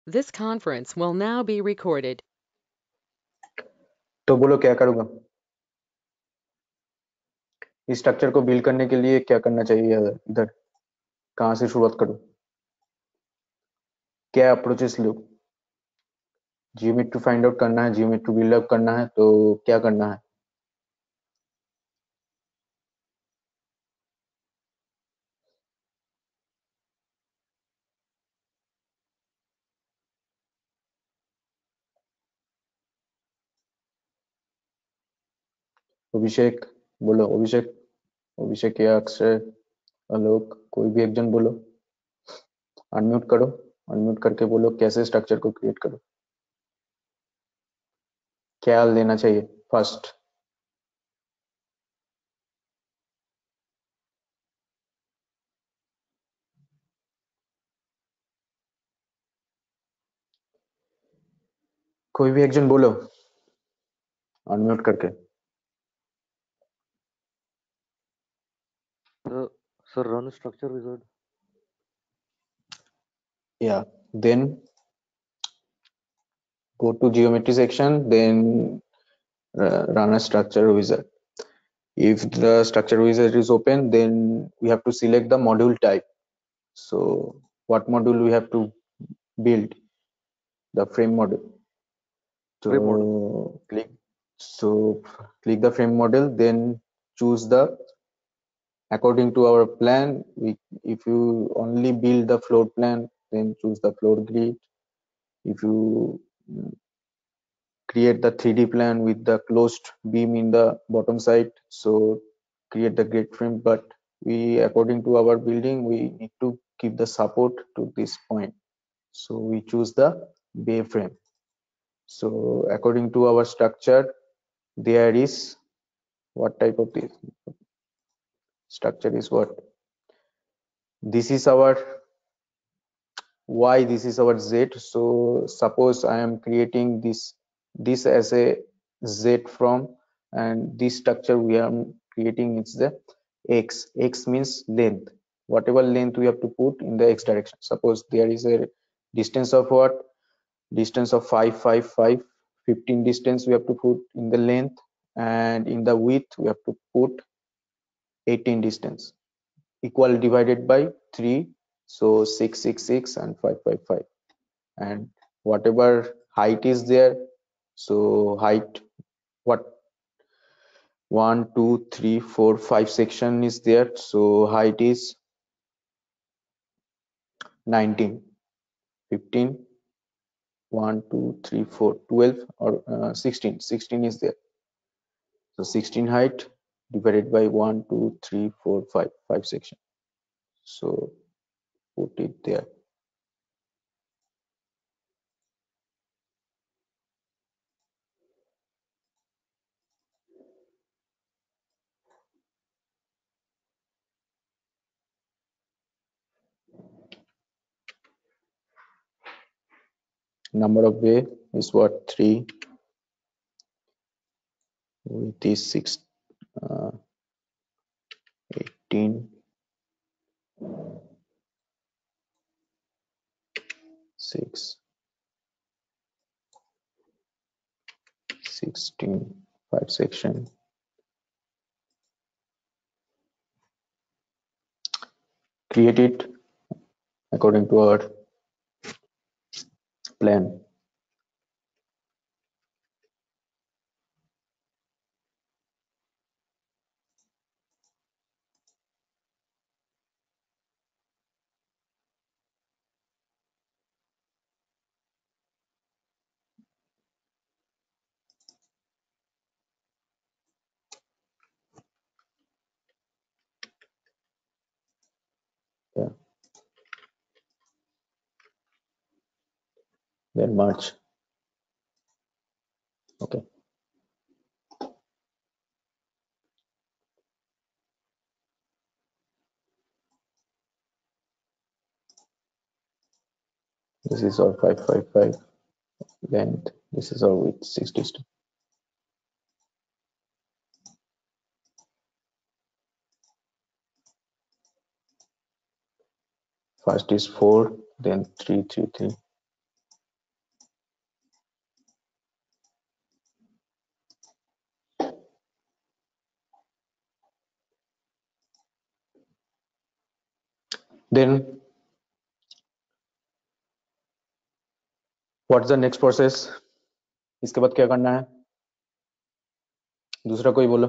This conference will now be recorded. तो बोलो क्या करूँगा? इस स्ट्रक्चर को बिल्ड करने के लिए क्या करना चाहिए? इधर कहाँ से शुरुआत करूँ? क्या अप्रोचेस लूँ? जियोमेट्री फाइंड आउट करना है, जियोमेट्री बिल्ड अप करना है, तो क्या करना है? अभिषेक बोलो, अभिषेक, अभिषेक या अक्षय, आलोक, कोई भी एक जन बोलो, अनम्यूट करो, अनम्यूट करके बोलो कैसे स्ट्रक्चर को क्रिएट करो, क्या लेना चाहिए फर्स्ट? कोई भी एक जन बोलो अनम्यूट करके। Sir, run structure wizard. Yeah, then go to geometry section, then run a structure wizard. If the structure wizard is open, then we have to select the module type. So what module we have to build? The frame module. Frame model. Click the frame model, then choose the according to our plan. If you only build the floor plan, then choose the floor grid. If you create the 3D plan with the closed beam in the bottom side, so create the grid frame. But we, according to our building, we need to keep the support to this point, so we choose the bay frame. So according to our structure, there is what type of this structure is what? This is our y, this is our z. So suppose I am creating this as a z from, and this structure we are creating is the x. X means length, whatever length we have to put in the x direction. Suppose there is a distance of what? Distance of 5 5 5 15 distance we have to put in the length, and in the width we have to put 18 distance, equal divided by 3, so 6 6 6 and 5 5 5. And whatever height is there, so height, what, 1 2 3 4 5 section is there, so height is 19, 15, 1 2 3 4 12, or 16 is there. So 16 height divided by 1 2 3 4 5 section, so put it there. Number of bay is what? 3. Width is 6, 18, 6, 16, 5 section. Create it according to our plan. Yeah. Then March. Okay. This is our 555 length. This is our width, 6 distance. First is 4, then 3 3 3. Then what's the next process? इसके बाद क्या करना है? दूसरा कोई बोलो।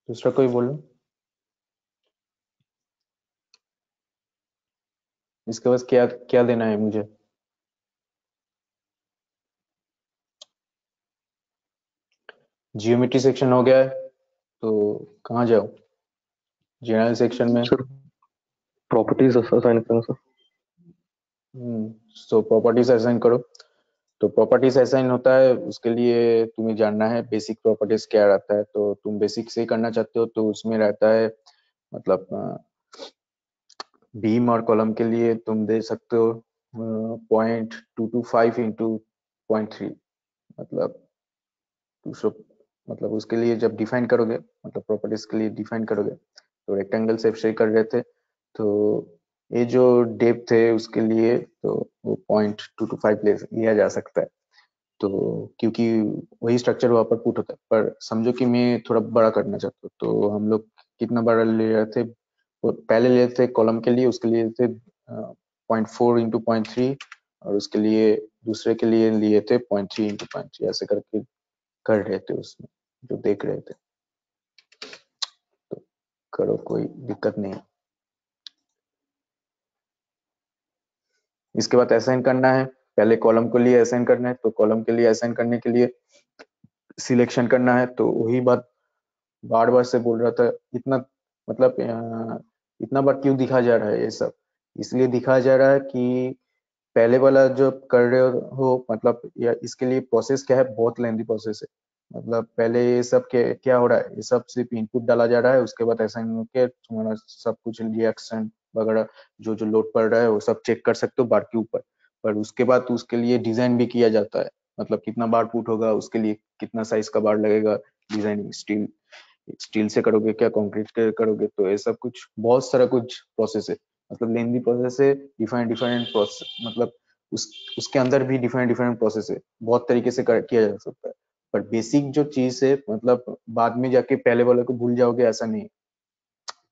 दूसरा कोई बोलो। इसके बाद क्या क्या देना है मुझे? जियोमेट्री सेक्शन हो गया है, तो कहाँ जाओ? जनरल सेक्शन में। सर प्रॉपर्टीज असाइन करना सर। सो प्रॉपर्टीज असाइन करो। तो प्रॉपर्टीज असाइन होता है, उसके लिए तुम्हें जानना है बेसिक प्रॉपर्टीज क्या रहता है। तो तुम बेसिक से ही करना चाहते हो तो उसमें रहता है, मतलब बीम और कॉलम के लिए तुम दे सकते हो 0.225 इंटू 0.3, मतलब 200, मतलब उसके लिए जब डिफाइन करोगे, मतलब प्रॉपर्टीज के लिए डिफाइन करोगे, तो रेक्टेंगल शेप से कर रहे थे। तो ये जो डेप्थ है उसके लिए तो वो 0.225 लिया जा सकता है। तो क्योंकि वही स्ट्रक्चर वहां पर पुट होता है, पर समझो कि मैं थोड़ा बड़ा करना चाहता हूँ, तो हम लोग कितना बड़ा ले रहे थे? वो पहले लिए थे कॉलम के लिए, उसके लिए थे 0.4 इंटू 0.3, और उसके लिए दूसरे के लिए लिए थे 0.3 इंटू 0.3, ऐसे करके कर रहे थे उसमें, जो देख रहे थे। तो करो, कोई दिक्कत नहीं। इसके बाद असाइन करना है। पहले कॉलम के लिए असाइन करना है, तो कॉलम के लिए असाइन करने के लिए सिलेक्शन करना है। तो वही बात बार बार से बोल रहा था, इतना मतलब इतना बार क्यों दिखा जा रहा है ये सब? इसलिए दिखाया जा रहा है कि पहले वाला जो कर रहे हो, मतलब या इसके लिए प्रोसेस क्या है, बहुत लेंदी प्रोसेस है। मतलब पहले ये सब क्या हो रहा है, ये सब सिर्फ इनपुट डाला जा रहा है, उसके बाद असाइन होके तुम्हारा सब कुछ रिएक्शन वगैरह जो जो लोड पड़ रहा है वो सब चेक कर सकते हो बार के ऊपर। पर उसके बाद उसके लिए डिजाइन भी किया जाता है, मतलब कितना बार पुट होगा, उसके लिए कितना साइज का बार लगेगा, डिजाइनिंग स्टील स्टील से करोगे क्या कंक्रीट के करोगे, तो ये सब कुछ बहुत सारा कुछ प्रोसेस है। मतलब लेंदी प्रोसेस है, डिफरेंट डिफरेंट प्रोसेस, मतलब उसके अंदर भी डिफरेंट डिफरेंट प्रोसेस है, बहुत तरीके से किया जा सकता है। पर बेसिक जो चीज है, मतलब बाद में जाके पहले वाले को भूल जाओगे ऐसा नहीं।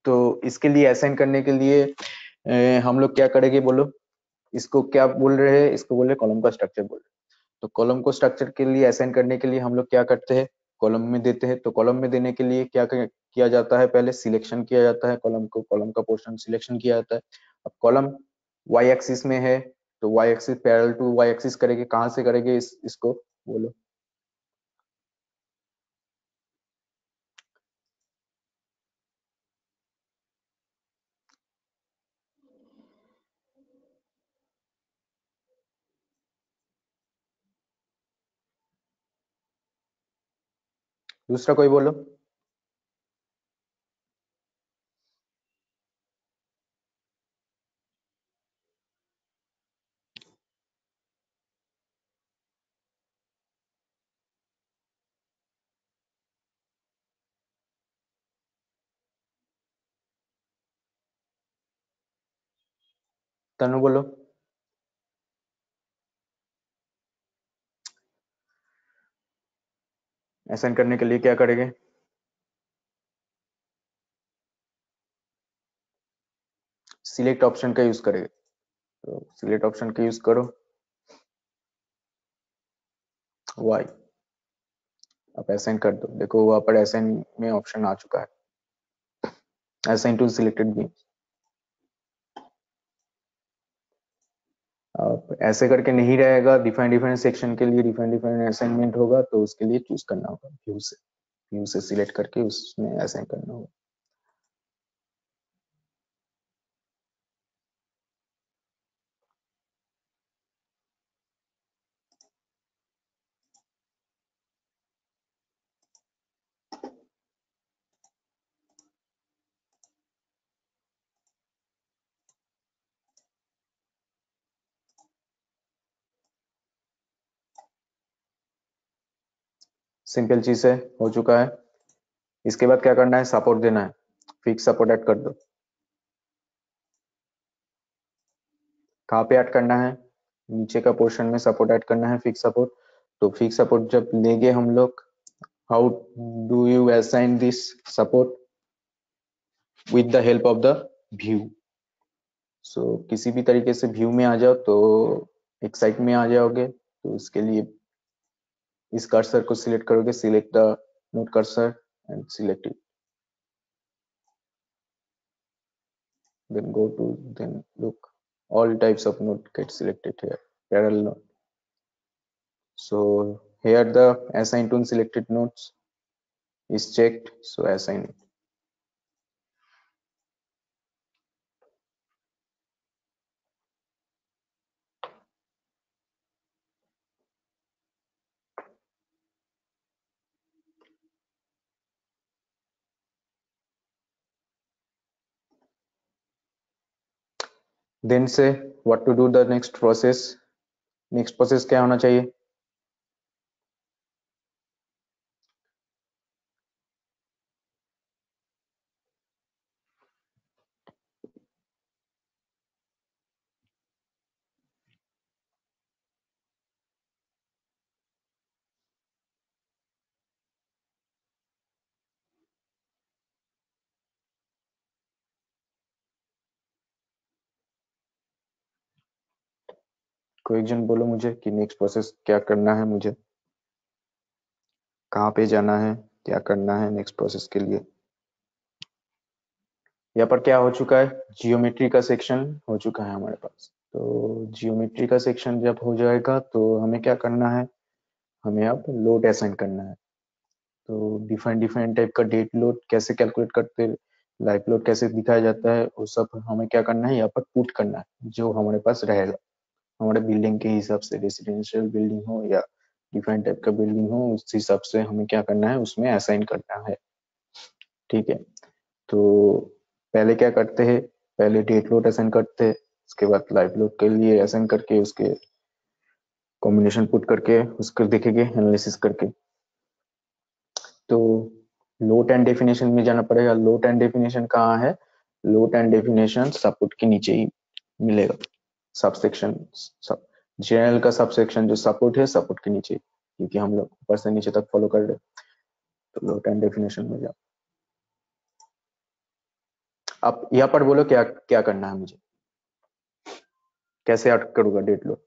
तो इसके लिए असाइन करने के लिए हम लोग क्या करेंगे बोलो? इसको क्या बोल रहे हैं? इसको बोल रहे कॉलम का स्ट्रक्चर बोल रहे हैं। तो कॉलम को स्ट्रक्चर के लिए असाइन करने के लिए हम लोग क्या करते हैं? कॉलम में देते हैं। तो कॉलम में देने के लिए क्या किया जाता है? पहले सिलेक्शन किया जाता है कॉलम को, कॉलम का पोर्शन सिलेक्शन किया जाता है। अब कॉलम वाई एक्सिस में है, तो Y axis parallel to Y axis करेंगे। कहाँ से करेंगे इसको बोलो? दूसरा कोई बोलो। तनु बोलो। असाइन करने के लिए क्या करेंगे? सिलेक्ट ऑप्शन का यूज करेंगे। तो सिलेक्ट ऑप्शन का यूज करो, वाई। आप असाइन कर दो। देखो वहां पर असाइन में ऑप्शन आ चुका है, असाइन टू सिलेक्टेड बीम। अब ऐसे करके नहीं रहेगा, डिफरेंट डिफरेंट सेक्शन के लिए डिफरेंट डिफरेंट असाइनमेंट होगा, तो उसके लिए चूज करना होगा व्यू से सिलेक्ट करके उसमें असाइन करना होगा। सिंपल चीज है, हो चुका है। इसके बाद क्या करना है? सपोर्ट देना है, फिक्स सपोर्ट ऐड कर दो। कहाँ पे ऐड करना है, नीचे का पोर्शन में सपोर्ट ऐड करना है, फिक्स सपोर्ट। तो फिक्स सपोर्ट जब लेंगे हम लोग, how do you assign this support, with the help of the view. So किसी भी तरीके से व्यू में आ जाओ तो एक साइड में आ जाओगे, तो उसके लिए इस कर्सर को सिलेक्ट करोगे, select the node cursor and select it, then go to, then look, all types of node get selected here, parallel node. So here the assign to unselected nodes is checked, so assign it. Then say what to do the next process, next process क्या होना चाहिए, कोई एक जन बोलो मुझे कि next process क्या करना है, मुझे कहाँ पे जाना है, क्या करना है नेक्स्ट प्रोसेस के लिए। यहाँ पर क्या हो चुका है, जियोमेट्री का सेक्शन हो चुका है हमारे पास। तो जियोमेट्री का सेक्शन जब हो जाएगा तो हमें क्या करना है, हमें अब लोड असाइन करना है। तो डिफरेंट डिफरेंट टाइप का डेट लोड कैसे कैलकुलेट करते हैं, लाइफ लोड कैसे दिखाया जाता है, वो सब हमें क्या करना है, यहाँ पर पुट करना है, जो हमारे पास रहेगा हमारे बिल्डिंग के हिसाब से, रेसिडेंशियल बिल्डिंग हो या डिफरेंट टाइप का बिल्डिंग हो, उस हिसाब से हमें क्या करना है, उसमें असाइन करना है। ठीक है, तो पहले क्या करते हैं, पहले डेट लोड असाइन करते हैं, उसके बाद लाइफ लोड के लिए असाइन करके उसके कॉम्बिनेशन पुट करके उसको देखेंगे एनालिसिस करके। तो लोड एंड डेफिनेशन में जाना पड़ेगा। लोड एंड डेफिनेशन कहाँ है, लोड एंड डेफिनेशन सपोर्ट के नीचे ही मिलेगा, सबसेक्शन सब जेएनएल का सबसेक्शन जो सपोर्ट है, सपोर्ट के नीचे, क्योंकि हम लोग ऊपर से नीचे तक फॉलो कर रहे हैं। तो लोड एंड डेफिनेशन में जाओ। अब यहाँ पर बोलो क्या क्या करना है मुझे, कैसे ऐड करूंगा डेट लोड।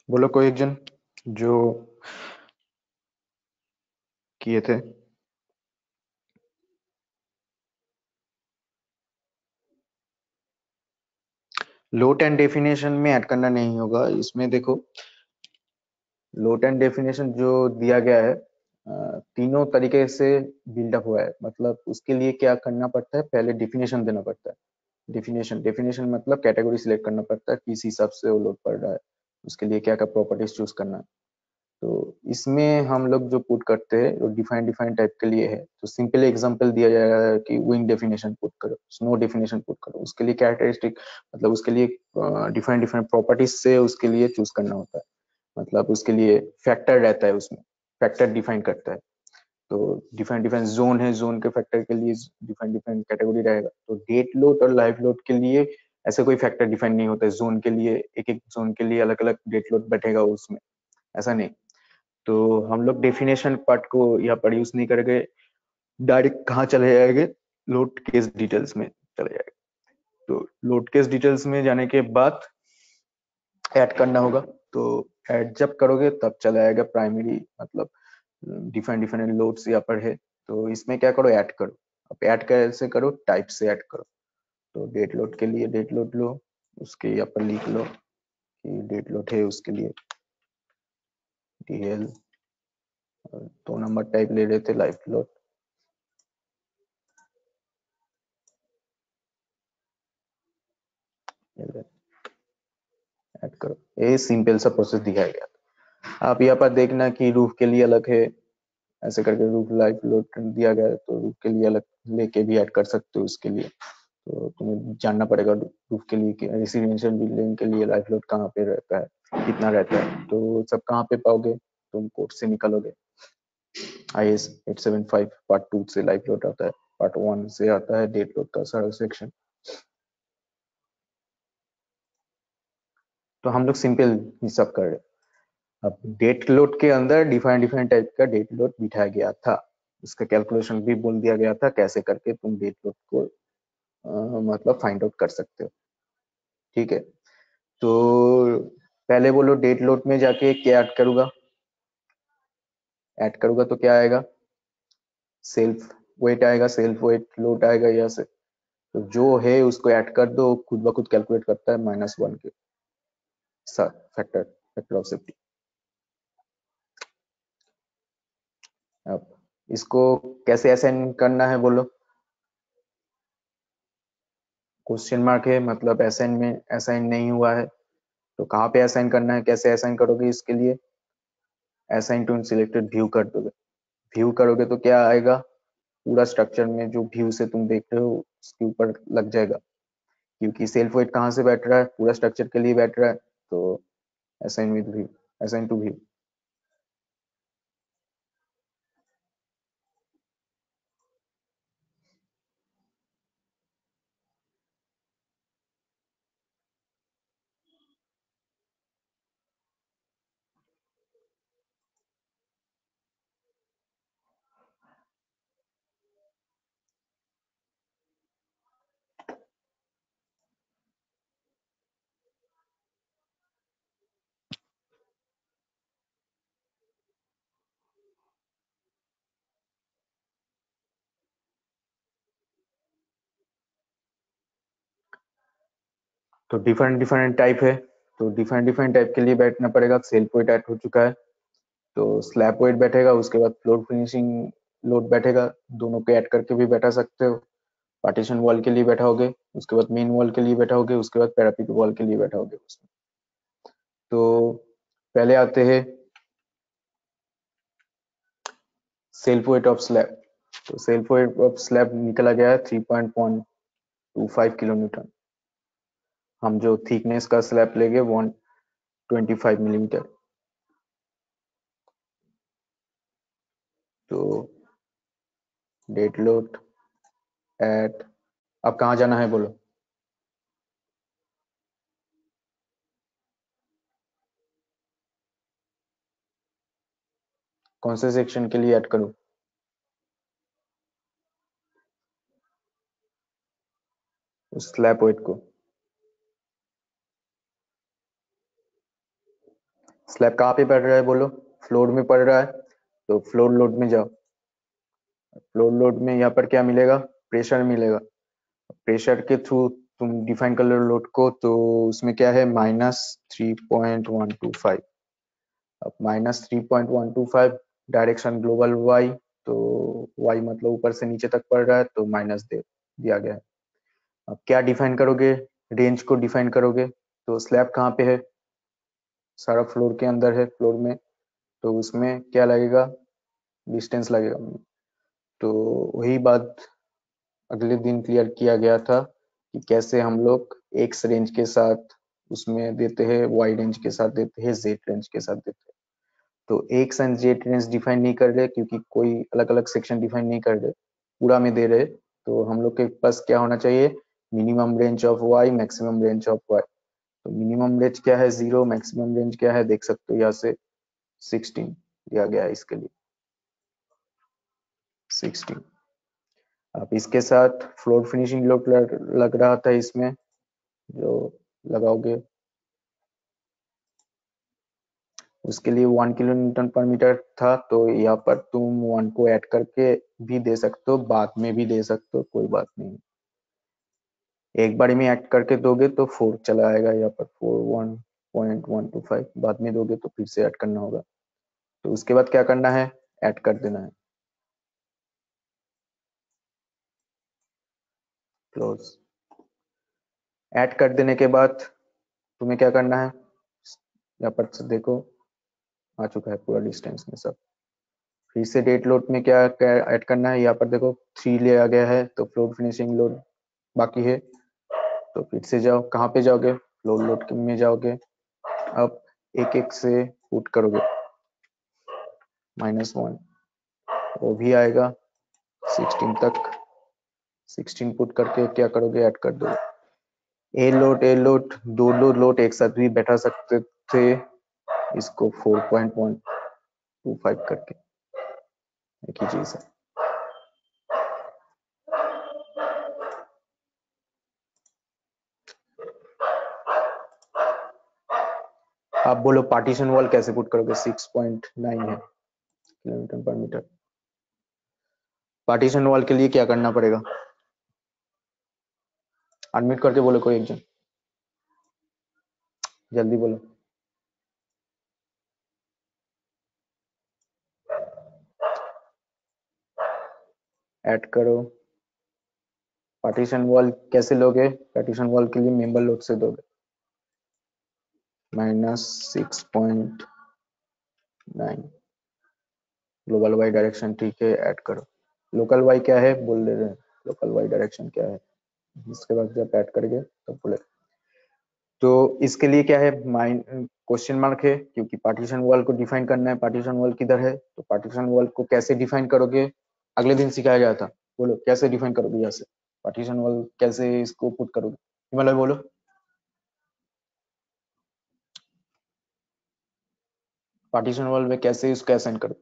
बोलो कोई एक जन जो किए थे। लोड एंड डेफिनेशन में ऐड करना नहीं होगा इसमें। देखो लोड एंड डेफिनेशन जो दिया गया है तीनों तरीके से बिल्डअप हुआ है। मतलब उसके लिए क्या करना पड़ता है, पहले डेफिनेशन देना पड़ता है। डेफिनेशन डेफिनेशन मतलब कैटेगरी सिलेक्ट करना पड़ता है, किस हिसाब से वो लोड पड़ रहा है, उसके लिए क्या क्या प्रॉपर्टीज चूज करना है। तो इसमें हम लोग जो पुट करते हैं वो डिफाइन डिफाइन टाइप के लिए है। तो सिंपल एग्जांपल दिया जाएगा कि विंग डेफिनेशन पुट करो, स्नो डेफिनेशन पुट करो, उसके लिए कैरेक्टरिस्टिक मतलब उसके लिए डिफाइन डिफाइन प्रॉपर्टीज से उसके लिए चूज करना होता है। मतलब उसके लिए फैक्टर रहता है, उसमें फैक्टर डिफाइन करता है। तो डिफरेंट डिफरेंट जोन है, जोन के फैक्टर के लिए डिफरेंट डिफरेंट कैटेगरी रहेगा। तो डेट लोड और लाइव लोड के लिए ऐसे कोई फैक्टर डिफाइन नहीं होता है। जोन के लिए एक एक जोन के लिए अलग अलग डेट लोड बैठेगा उसमें, ऐसा नहीं। तो हम लोग डेफिनेशन पार्ट को यहाँ पर यूज नहीं करेंगे, डायरेक्ट कहाँ चले जाएंगे, लोड केस डिटेल्स में चले जाएंगे। तो लोड केस डिटेल्स में जाने के बाद ऐड करना होगा। तो ऐड जब करोगे तब चला जाएगा प्राइमरी, मतलब डिफरेंट डिफरेंट लोड्स यहाँ पर है। तो इसमें क्या करो, ऐड करो। अब ऐड कैसे करो, टाइप से ऐड करो। तो डेट लोड के लिए डेट लोड लो, उसके यहाँ पर लिख लो कि डेट लोड है उसके लिए DL, 2 नंबर टाइप ले रहे थे लाइफ लोड। ऐड करो, ये सिंपल सा प्रोसेस दिखाया गया। आप यहाँ पर देखना कि रूफ के लिए अलग है, ऐसे करके रूफ लाइफ लोड दिया गया है, तो रूफ के लिए अलग लेके भी ऐड कर सकते हो। उसके लिए तो तुम्हें जानना पड़ेगा रूफ के लिए रेसिडेंशियल बिल्डिंग के लिए लाइफ लोड कहाँ पे रहता है, कितना रहता है, तो सब कहाँ पे पाओगे, तुम कोड से निकालोगे। IS 875 पार्ट 2 से लाइफ लोड आता है, पार्ट 1 से आता है डेट लोड का सारा सेक्शन। तो हम लोग सिंपल हिसाब कर रहे हैं। अब डेट लोड के अंदर डिफरेंट टाइप का डेट लोड बिठाया गया था, उसका कैलकुलेशन भी बोल दिया गया था कैसे करके तुम डेट लोड को मतलब फाइंड आउट कर सकते हो। ठीक है, तो पहले बोलो डेट लोड में जाके क्या ऐड करूंगा, ऐड करूंगा तो क्या आएगा, सेल्फ वेट आएगा, सेल्फ वेट लोड आएगा यहाँ से। तो जो है उसको ऐड कर दो, खुद ब खुद कैलकुलेट करता है -1 के साथ फैक्टर ऑफ सेफ्टी। अब इसको कैसे असाइन करना है बोलो, क्वेश्चन मार्क है, मतलब असाइन में असाइन नहीं हुआ है, तो कहाँ पे असाइन करना है, कैसे असाइन करोगे, इसके लिए असाइन टू सिलेक्टेड व्यू कर दोगे। व्यू करोगे तो क्या आएगा, पूरा स्ट्रक्चर में जो व्यू से तुम देख रहे हो उसके ऊपर लग जाएगा, क्योंकि सेल्फ वेट कहाँ से बैठ रहा है, पूरा स्ट्रक्चर के लिए बैठ रहा है, तो assign with view, assign to view. तो डिफरेंट टाइप है, तो डिफरेंट टाइप के लिए बैठना पड़ेगा। सेल्फ वेट ऐड हो चुका है, तो स्लैब वेट बैठेगा, उसके बाद फ्लोर फिनिशिंग लोड बैठेगा, दोनों को ऐड करके भी बैठा सकते हो। पार्टीशन वॉल के लिए बैठाओगे, उसके बाद मेन वॉल के लिए बैठाओगे, उसके बाद पैरापीट वॉल के लिए बैठाओगे उसमें। तो पहले आते हैं सेल्फ वेट ऑफ स्लैब। तो सेल्फ वेट ऑफ स्लैब निकला गया है 3.125 किलोन्यूटन। हम जो थिकनेस का स्लैब लेंगे 125 मिलीमीटर। तो डेट लोड एट, अब कहाँ जाना है बोलो, कौन से सेक्शन के लिए ऐड करूं, उस स्लैब वेट को। स्लैब कहाँ पे पड़ रहा है बोलो, फ्लोर में पड़ रहा है, तो फ्लोर लोड में जाओ। फ्लोर लोड में यहाँ पर क्या मिलेगा, प्रेशर मिलेगा। प्रेशर के थ्रू तुम डिफाइन कर लो लोड को, तो उसमें क्या है -3.125। अब -3.125 डायरेक्शन ग्लोबल वाई, तो वाई मतलब ऊपर से नीचे तक पड़ रहा है, तो माइनस दे दिया गया है। अब क्या डिफाइन करोगे, रेंज को डिफाइन करोगे। तो स्लैब कहाँ पे है, सारा फ्लोर के अंदर है, फ्लोर में, तो उसमें क्या लगेगा, डिस्टेंस लगेगा। तो वही बात अगले दिन क्लियर किया गया था कि कैसे हम लोग एक्स रेंज के साथ उसमें देते हैं, वाई रेंज के साथ देते हैं, जेड रेंज के साथ देते हैं। तो x and Z range define नहीं कर रहे, क्योंकि कोई अलग अलग सेक्शन डिफाइन नहीं कर रहे, पूरा में दे रहे। तो हम लोग के पास क्या होना चाहिए, minimum range of Y, maximum range of Y. तो मिनिमम रेंज क्या है 0, मैक्सिमम रेंज क्या है देख सकते हो यहाँ से 16 दिया गया है इसके लिए 16। अब इसके साथ फ्लोर फिनिशिंग लोड लग रहा था इसमें, जो लगाओगे उसके लिए 1 किलो न्यूटन पर मीटर था। तो यहाँ पर तुम 1 को ऐड करके भी दे सकते हो, बाद में भी दे सकते हो, कोई बात नहीं। एक बार में ऐड करके दोगे तो 4 चला आएगा यहाँ पर, 4 1 0.125 बाद में दोगे तो फिर से ऐड करना होगा। तो उसके बाद क्या करना है, ऐड कर देना है, क्लोज। ऐड कर देने के बाद तुम्हें क्या करना है, यहाँ पर से देखो आ चुका है पूरा डिस्टेंस में सब। फिर से डेट लोड में क्या क्या ऐड करना है, यहाँ पर देखो 3 ले आ गया है, तो फ्लोट फिनिशिंग लोड बाकी है। तो फिर से जाओ, कहाँ पे जाओगे, फ्लोट लोड में जाओगे। अब एक एक से पुट करोगे, -1 वो भी आएगा 16 तक। 16 पुट करके क्या करोगे, ऐड कर दो। ए लोड दो लोड एक साथ भी बैठा सकते थे, इसको 4.125 करके, एक ही चीज है। आप बोलो पार्टीशन वॉल कैसे पुट करोगे, 6.9 है किलोमीटर पर मीटर। पार्टीशन वॉल के लिए क्या करना पड़ेगा, अनम्यूट करके बोलो कोई एक जन, जल्दी बोलो। ऐड करो। पार्टीशन वॉल कैसे लोगे, पार्टीशन वॉल के लिए मेंबर लोड से दोगे, -6.9 ग्लोबल वाई डायरेक्शन, ठीक है, ऐड करो। लोकल वाई क्या है बोल दे रहे हैं, लोकल वाई डायरेक्शन क्या है, इसके बाद जब ऐड करेंगे तब बोले। तो इसके लिए क्या है, माइन क्वेश्चन मार्क है, क्योंकि पार्टीशन वॉल को डिफाइन करना है। पार्टीशन वॉल किधर है, तो पार्टीशन वॉल को कैसे डिफाइन करोगे, अगले दिन सिखाया गया था। बोलो कैसे डिफाइन करोगे, यहाँ से पार्टीशन वॉल कैसे इसको पुट करोगे, हिमालय बोलो। पार्टीशन वॉल में कैसे इसको असाइन करो,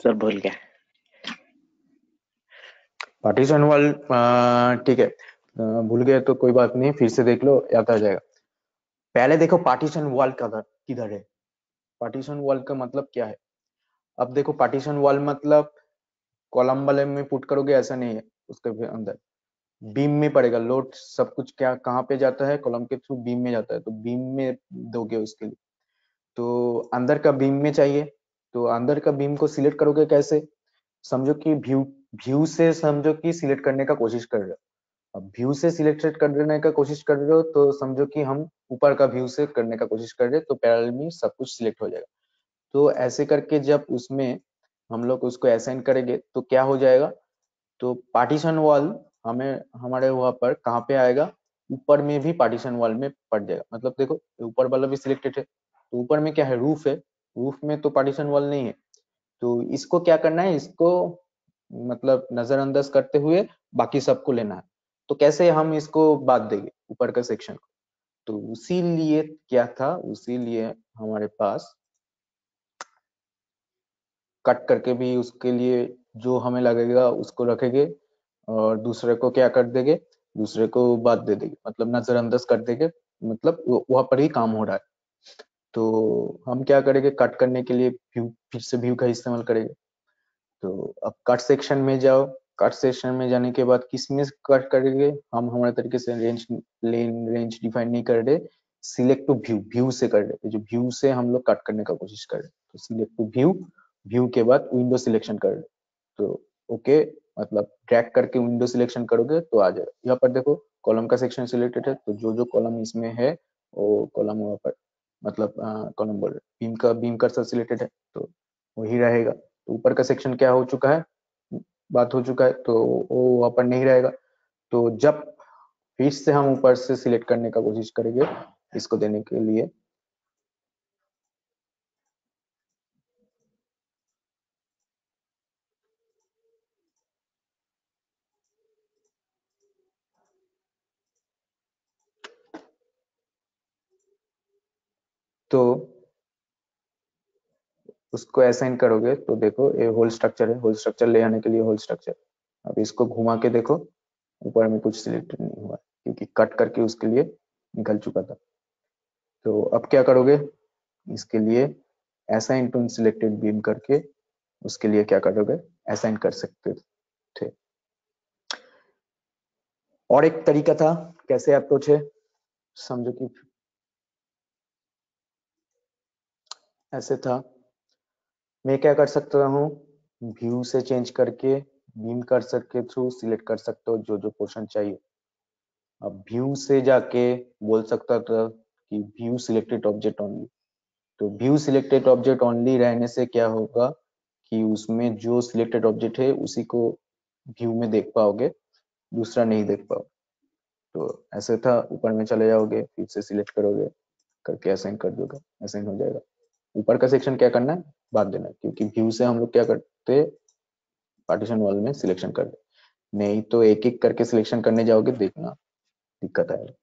सर भूल गया। पार्टीशन वॉल ठीक है, भूल गए तो कोई बात नहीं, फिर से देख लो, याद आ जाएगा। पहले देखो पार्टीशन वॉल किधर किधर है, पार्टीशन वॉल का मतलब क्या है। अब देखो पार्टीशन वॉल मतलब कॉलम वाले में पुट करोगे ऐसा नहीं है, उसके अंदर बीम में पड़ेगा लोड, सब कुछ क्या कहाँ पे जाता है, कॉलम के थ्रू बीम में जाता है, तो बीम में दोगे उसके लिए। तो अंदर का बीम में चाहिए, तो अंदर का बीम को सिलेक्ट करोगे कैसे, समझो कि व्यू व्यू से समझो कि सिलेक्ट करने का कोशिश कर रहे हो। अब व्यू से सिलेक्ट करने का कोशिश कर रहे हो तो समझो कि हम ऊपर का व्यू से करने का कोशिश कर रहे हैं, तो पैरेलल में सब कुछ सिलेक्ट हो जाएगा। तो ऐसे करके जब उसमें हम लोग उसको असाइन करेंगे तो क्या हो जाएगा, तो पार्टीशन वॉल हमें हमारे वहां पर कहाँ पे आएगा, ऊपर में भी पार्टीशन वॉल में पड़ जाएगा। मतलब देखो ऊपर वाला भी सिलेक्टेड है, तो ऊपर में क्या है, रूफ है, रूफ में तो पार्टीशन वॉल नहीं है। तो इसको क्या करना है, इसको मतलब नजरअंदाज करते हुए बाकी सबको लेना है। तो कैसे हम इसको बात देंगे ऊपर का सेक्शन को, तो उसी लिए क्या था, उसी लिए हमारे पास कट करके भी उसके लिए जो हमें लगेगा उसको रखेंगे, और दूसरे को क्या कर देंगे, दूसरे को बात दे देंगे, मतलब नजरअंदाज कर देंगे, मतलब वहां पर ही काम हो रहा है। तो हम क्या करेंगे, कट करने के लिए व्यू, फिर से व्यू का इस्तेमाल करेंगे। तो अब कट सेक्शन में जाओ, कट सेक्शन में जाने के बाद किसमें कट करेंगे, हम हमारे तरीके से रेंज लेन रेंज डिफाइन नहीं कर रहे, सिलेक्ट टू व्यू, व्यू से कर रहे, जो व्यू से हम लोग कट करने का कोशिश कर रहे, तो सिलेक्ट टू व्यू, व्यू के बाद विंडो सिलेक्शन कर रहे। तो ओके, मतलब ड्रैग करके विंडो सिलेक्शन करोगे तो आ जाएगा। यहाँ पर देखो कॉलम का सेक्शन सिलेक्टेड है, तो जो जो कॉलम इसमें है वो कॉलम वहाँ पर, मतलब कॉलम बोल रहे, बीम कर्सर सिलेक्टेड है तो वही रहेगा। तो ऊपर का सेक्शन क्या हो चुका है, बात हो चुका है, तो वो वहाँ पर नहीं रहेगा। तो जब फिर से हम ऊपर से सिलेक्ट करने का कोशिश करेंगे इसको देने के लिए, तो उसको असाइन करोगे तो देखो ये होल स्ट्रक्चर है, होल स्ट्रक्चर ले आने के लिए होल स्ट्रक्चर। अब इसको घुमा के देखो, ऊपर में कुछ सिलेक्ट नहीं हुआ क्योंकि कट करके उसके लिए निकल चुका था। तो अब क्या करोगे, इसके लिए असाइन टू सिलेक्टेड बीम करके उसके लिए क्या करोगे, असाइन कर सकते थे। और एक तरीका था कैसे अप्रोच है, समझो कि ऐसे था, मैं क्या कर सकता हूँ, व्यू से चेंज करके बीम कर के थ्रू सिलेक्ट कर सकते हो जो जो पोर्शन चाहिए। अब व्यू से जाके बोल सकता था कि व्यू सिलेक्टेड ऑब्जेक्ट ओनली। तो व्यू सिलेक्टेड ऑब्जेक्ट ओनली रहने से क्या होगा कि उसमें जो सिलेक्टेड ऑब्जेक्ट है उसी को व्यू में देख पाओगे, दूसरा नहीं देख पाओगे। तो ऐसे था, ऊपर में चले जाओगे, फिर से सिलेक्ट करोगे, करके असाइन कर दोगे, असाइन हो जाएगा। ऊपर का सेक्शन क्या करना है, बात देना है, क्योंकि व्यू से हम लोग क्या करते, पार्टीशन वॉल में सिलेक्शन कर दे, नहीं तो एक एक करके सिलेक्शन करने जाओगे, देखना दिक्कत आएगी।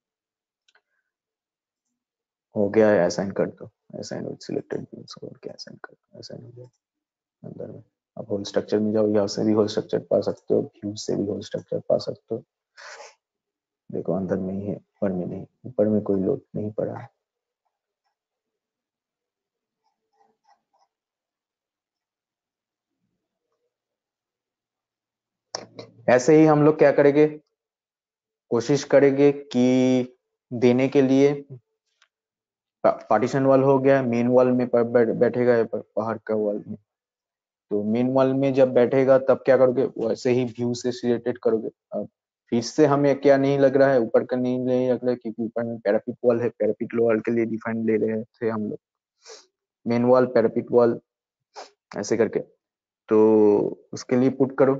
हो गया है, असाइन कर दो, असाइन विद सिलेक्टेड बीम्स बोल के असाइन कर दो, असाइन हो गया अंदर में। अब होल स्ट्रक्चर में जाओ, यहाँ से भी होल स्ट्रक्चर पा सकते हो, व्यू से भी होल स्ट्रक्चर पा सकते हो। देखो अंदर में ही है, ऊपर में नहीं, ऊपर में कोई लोड नहीं पड़ा है। ऐसे ही हम लोग क्या करेंगे, कोशिश करेंगे कि देने के लिए पार्टीशन वॉल हो गया, मेन वॉल में बैठेगा पहाड़ का वॉल में। तो मेन वॉल में जब बैठेगा तब क्या करोगे, वैसे ही व्यू से सिलेक्टेड करोगे। अब फिर से हमें क्या नहीं लग रहा है, ऊपर का नहीं लग रहा है, क्योंकि ऊपर में पैरापिट वॉल है, पैरापिट वॉल के लिए डिफाइन ले रहे थे हम लोग, मेन वॉल पैरापिट वॉल ऐसे करके। तो उसके लिए पुट करो,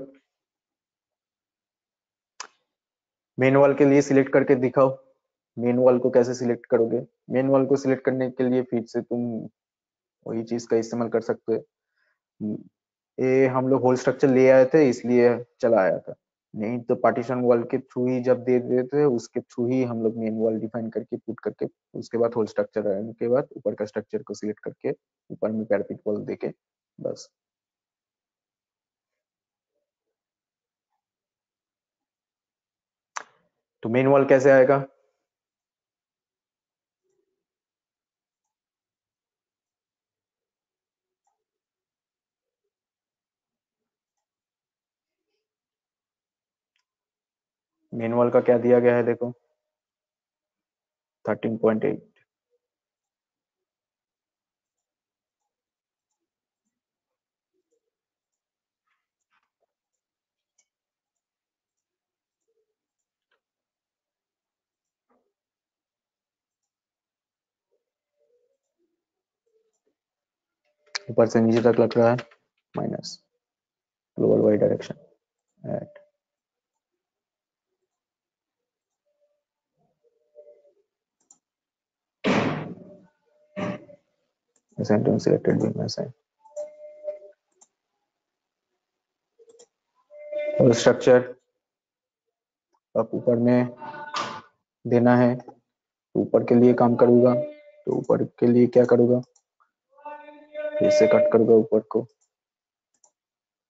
मेन वॉल के लिए सिलेक्ट करके दिखाओ। मेन वॉल को कैसे सिलेक्ट करोगे, मेन वॉल को सिलेक्ट करने के लिए फिर से तुम वही चीज का इस्तेमाल कर सकते हो। ये हम लोग होल स्ट्रक्चर ले आए थे इसलिए चला आया था, नहीं तो पार्टीशन वॉल के थ्रू ही जब दे देते थे उसके थ्रू ही हम लोग मेन वॉल डिफाइन करके पुट करके उसके बाद होल स्ट्रक्चर आने के बाद ऊपर का स्ट्रक्चर को सिलेक्ट करके ऊपर में पैरापिट वॉल देके बस। तो मेन वॉल कैसे आएगा, मेन वॉल का क्या दिया गया है देखो, 13.8। ऊपर से नीचे तक लग रहा है minus, lower Y direction at assign to selected beam assign. Whole structure अब ऊपर में देना है, तो ऊपर के लिए काम करूंगा, तो ऊपर के लिए क्या करूंगा, फिर से कट करूंगा ऊपर को,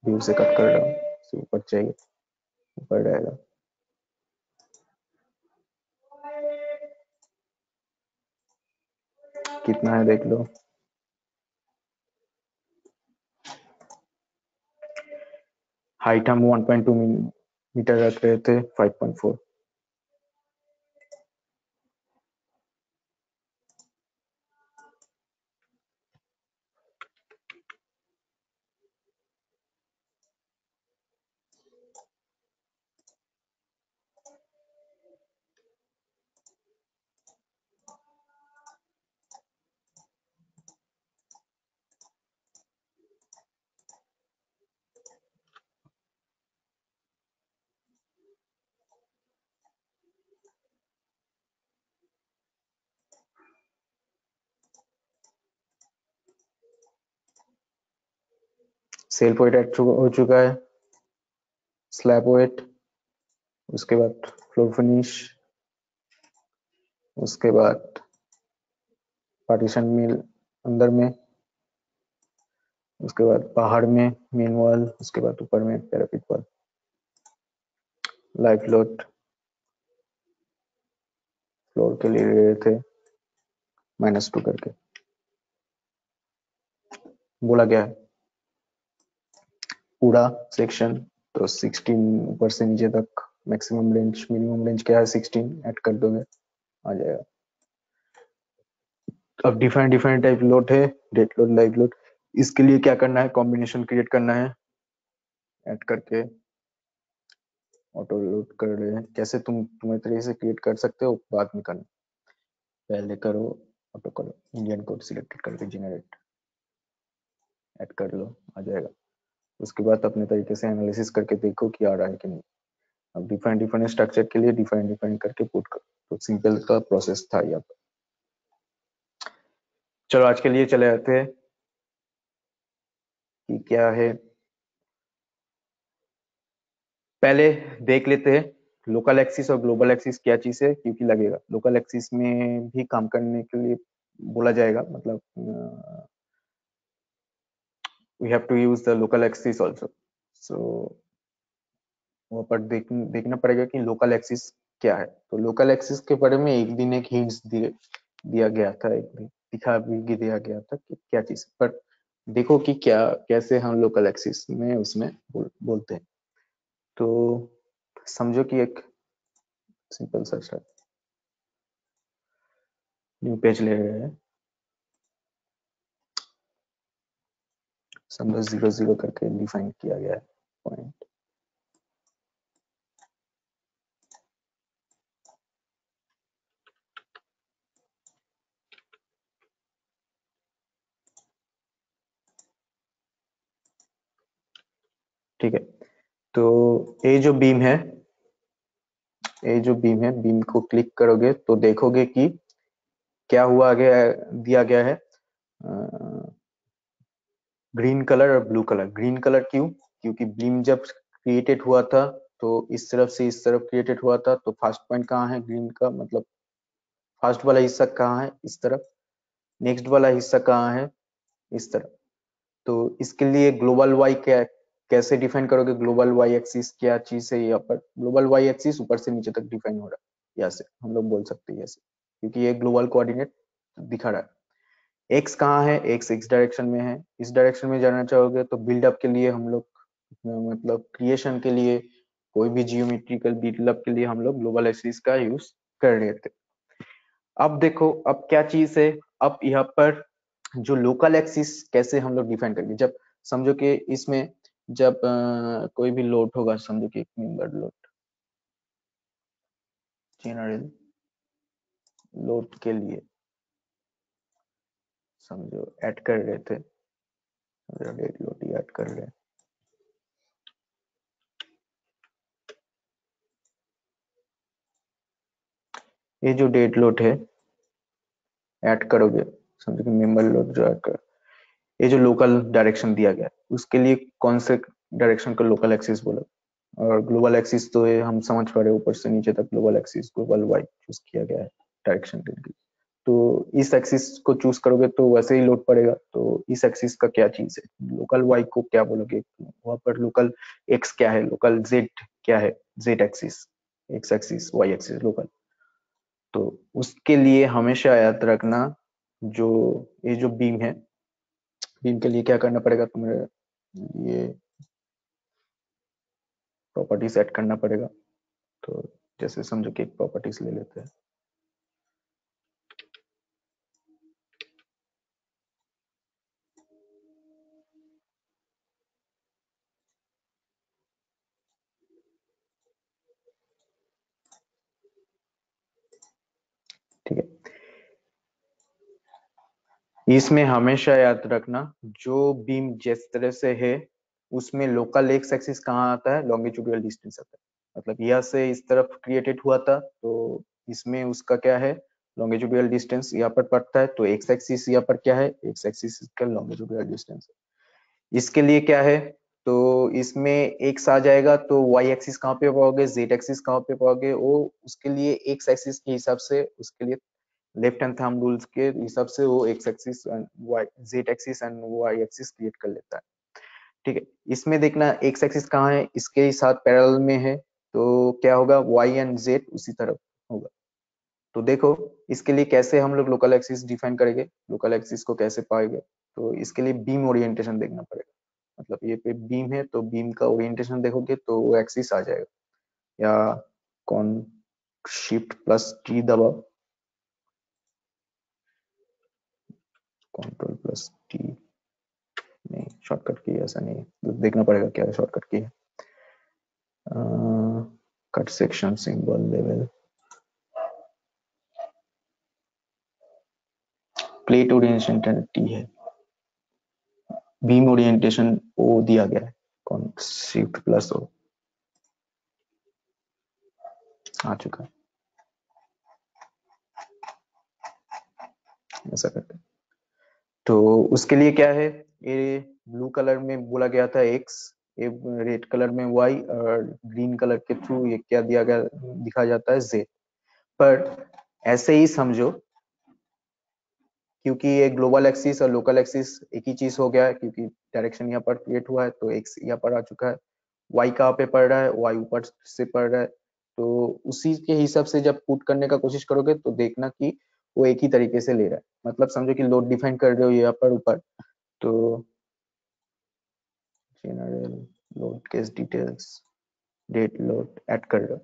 व्यू से कट कर रहा हूँ, ऊपर चाहिए ऊपर रहेगा। कितना है देख लो, हाइट हम 1.2 मीटर रख रहे थे, 5.4। सेल्फ वेट हो चुका है, स्लैब वेट, उसके बाद फ्लोर फिनिश, उसके बाद पार्टीशन में अंदर में, उसके बाद बाहर में मेन वॉल, उसके बाद ऊपर में parapet wall. Life load floor के लिए ले रहे थे -2 करके बोला गया है। पूरा सेक्शन तो 16 ऊपर से नीचे तक, मैक्सिमम रेंज मिनिमम रेंज क्या है 16 ऐड कर दोगे आ जाएगा। अब डिफरेंट टाइप लोड है, डेड लोड, लाइव लोड। इसके लिए क्या करना है, कॉम्बिनेशन क्रिएट करना है, ऐड करके ऑटो लोड कर रहे हैं। कैसे तुम्हारे तरीके से क्रिएट कर सकते हो बाद में करना, पहले करो ऑटो करो, इंडियन कोड सिलेक्टेड करके जनरेट ऐड कर लो, आ जाएगा। उसके बाद अपने तरीके से एनालिसिस करके देखो कि आ रहा है कि नहीं। अब डिफरेंट स्ट्रक्चर के लिए डिफरेंट करके पुट करो, तो सिंपल का प्रोसेस था यहाँ पर। चलो आज के लिए चले जाते हैं कि क्या है, पहले देख लेते हैं लोकल एक्सिस और ग्लोबल एक्सिस क्या चीज है, क्योंकि लगेगा लोकल एक्सिस में भी काम करने के लिए बोला जाएगा, मतलब we have to use the local axis also. So वहाँ पर देखना पड़ेगा कि लोकल एक्सिस क्या है। तो लोकल एक्सिस के बारे में एक दिन एक हिंट्स दिया गया था, एक दिन दिखा भी दिया गया था कि क्या चीज, पर देखो कि क्या कैसे हम लोकल एक्सिस में उसमें बोलते हैं। तो समझो कि एक सिंपल सा न्यू पेज ले रहे हैं, समझो 0 0 करके डिफाइन किया गया है पॉइंट। ठीक है, तो ये जो बीम है, ये जो बीम है, बीम को क्लिक करोगे तो देखोगे कि क्या हुआ आगे दिया गया है ग्रीन कलर और ब्लू कलर। ग्रीन कलर क्यों, क्योंकि बीम जब क्रिएटेड हुआ था तो इस तरफ से इस तरफ क्रिएटेड हुआ था, तो फर्स्ट पॉइंट कहाँ है ग्रीन का, मतलब फर्स्ट वाला हिस्सा कहाँ है, इस तरफ। नेक्स्ट वाला हिस्सा कहाँ है, इस तरफ। तो इसके लिए ग्लोबल वाई क्या, कैसे डिफाइन करोगे, ग्लोबल वाई एक्सिस क्या चीज है। यहाँ पर ग्लोबल वाई एक्सिस ऊपर से नीचे तक डिफाइन हो रहा है, यहाँ से हम लोग बोल सकते हैं ऐसे, क्योंकि ये ग्लोबल कोऑर्डिनेट दिखा रहा है। एक्स कहाँ है, एक्स डायरेक्शन में है। इस डायरेक्शन में जाना चाहोगे तो बिल्डअप के लिए हम लोग, मतलब क्रिएशन के लिए, कोई भी जियोमेट्रिकल बिल्डअप के लिए हम लोग ग्लोबल एक्सिस का यूज कर रहे थे। अब देखो अब क्या चीज है, अब यहाँ पर जो लोकल एक्सिस कैसे हम लोग डिफाइन करेंगे। जब समझो कि इसमें जब कोई भी लोड होगा, समझो कि एक मेंबर लोड, जनरल लोड के लिए समझो ऐड कर रहे थे, डेड लोड ऐड कर रहे हैं। ये जो डेड लोड है ऐड करोगे, समझो कि मेंबर लोड जो ऐड कर, ये जो लोकल डायरेक्शन दिया गया है उसके लिए कौन से डायरेक्शन को लोकल एक्सिस बोला। और ग्लोबल एक्सिस तो ये हम समझ पा रहे हैं, ऊपर से नीचे तक global axis global Y choose किया गया है डायरेक्शन के लिए। तो इस एक्सिस को चूज करोगे तो वैसे ही लोड पड़ेगा। तो इस एक्सिस का क्या चीज है, लोकल वाई को क्या बोलोगे, वहां पर लोकल एक्स क्या है, लोकल जेड क्या है, Z axis, X axis, Y axis local. तो उसके लिए हमेशा याद रखना, जो ये जो बीम है, बीम के लिए क्या करना पड़ेगा, तुम्हें ये प्रॉपर्टी सेट करना पड़ेगा। तो जैसे समझो कि एक प्रॉपर्टीज ले लेते हैं, ठीक है। इसमें हमेशा याद रखना, जो बीम जिस तरह से है उसमें लोकल एक्स एक्सिस कहाँ आता है, लॉन्गिट्यूडिनल डिस्टेंस आता है। मतलब यहाँ से इस तरफ क्रिएटेड हुआ था तो इसमें उसका क्या है, लॉन्गिट्यूडिनल डिस्टेंस यहाँ पर पड़ता है। तो एक्स एक्सिस यहाँ पर क्या है, एक्स एक्सिस का लॉन्गिट्यूडिनल डिस्टेंस है। इसके लिए क्या है, तो इसमें एक्स आ जाएगा तो वाई एक्सिस कहाँ पे पाओगे, जेड एक्सिस कहाँ पे पाओगे, वो उसके लिए एक्स एक्सिस के हिसाब से उसके लिए लेफ्ट हैंड थंब रूल्स के हिसाब से वो X axis Y Z axis and Y axis create कर लेता है। ठीक है, इसमें देखना एक्स एक्सिस कहाँ है, इसके साथ पैरेलल में है, तो क्या होगा वाई एंड जेड उसी तरफ होगा। तो देखो इसके लिए कैसे हम लोग लोकल एक्सिस डिफाइन करेंगे, लोकल एक्सिस को कैसे पाएंगे, तो इसके लिए बीम ओरिएंटेशन देखना पड़ेगा। मतलब ये पे बीम है तो बीम का ओरिएंटेशन देखोगे तो वो एक्सिस आ जाएगा, या कौन शिफ्ट प्लस टी दबाओ, कंट्रोल प्लस टी, नहीं शॉर्टकट की ऐसा नहीं है, तो देखना पड़ेगा क्या शॉर्टकट की है। Cut section symbol level, plate orientation T है, बीम ओरिएंटेशन ओ दिया गया है, कौन शिफ्ट प्लस ओ आ चुका है, ऐसा करते हैं। तो उसके लिए क्या है, ये ब्लू कलर में बोला गया था एक्स, ये रेड कलर में वाई, और ग्रीन कलर के थ्रू ये क्या दिया गया दिखा जाता है जेड। पर ऐसे ही समझो, क्योंकि ये ग्लोबल एक्सिस और लोकल एक्सिस एक ही चीज हो गया है, क्योंकि डायरेक्शन यहाँ पर क्रिएट हुआ है तो एक्स यहाँ पर आ चुका है, वाई कहाँ पे पड़ रहा है, वाई ऊपर से पड़ रहा है, तो उसी के हिसाब से जब पुट करने का कोशिश करोगे तो देखना कि वो एक ही तरीके से ले रहा है। मतलब समझो कि लोड डिफाइन कर रहे हो यहाँ पर ऊपर, तो general load case details dead load add कर रहे हो,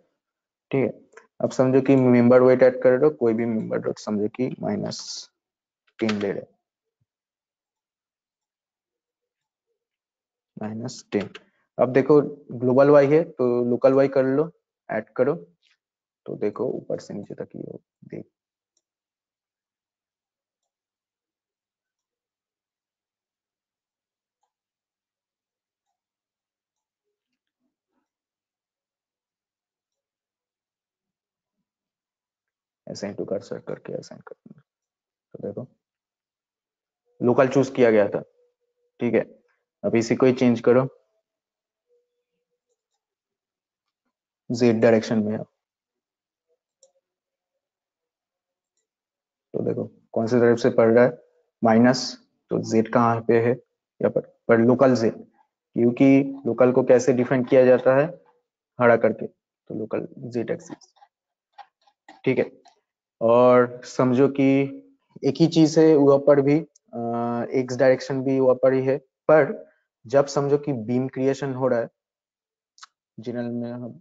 ठीक है। अब समझो कि मेंबर वेट ऐड कर रहे हो, कोई भी मेंबर वेट समझो कि -10 ले रहे, -10। अब देखो ग्लोबल वाई है तो लोकल वाई कर लो, ऐड करो, तो देखो ऊपर से नीचे तक ये देख, असाइन टू कर्सर करके असाइन कर, तो देखो लोकल चूज किया गया था, ठीक है। अब इसी को ही चेंज करो, जेड डायरेक्शन में, तो देखो कौन सी तरफ से पड़ रहा है, माइनस, तो जेड कहाँ पे है यहाँ पर लोकल जेड, क्योंकि लोकल को कैसे डिफाइन किया जाता है, हरा करके, तो लोकल जेड एक्सिस, ठीक है। और समझो कि एक ही चीज है वहाँ पर भी, एक्स डायरेक्शन भी वहाँ पर ही है, पर जब समझो कि बीम क्रिएशन हो रहा है, जनरल में हम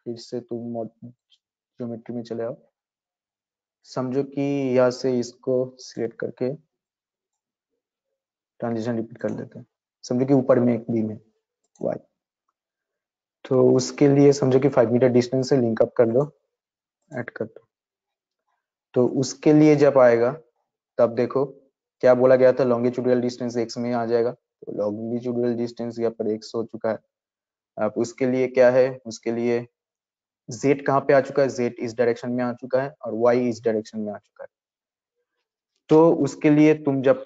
फिर से तुम ज्योमेट्री में चले आओ, समझो कि यहाँ से इसको सिलेक्ट करके ट्रांजिशन रिपीट कर लेते हैं, समझो कि ऊपर में एक बीम है वाई, तो उसके लिए समझो कि 5 मीटर डिस्टेंस से लिंक अप कर लो, ऐड कर दो, तो उसके लिए जब आएगा तब देखो क्या बोला गया था, लॉन्गिट्यूडल डिस्टेंस एक्स में आ जाएगा, तो लॉन्गिट्यूडल डिस्टेंस यहाँ पर एक्स हो चुका है। अब उसके लिए क्या है, उसके लिए जेड कहाँ पे आ चुका है, जेड इस डायरेक्शन में आ चुका है और वाई इस डायरेक्शन में आ चुका है, तो उसके लिए तुम जब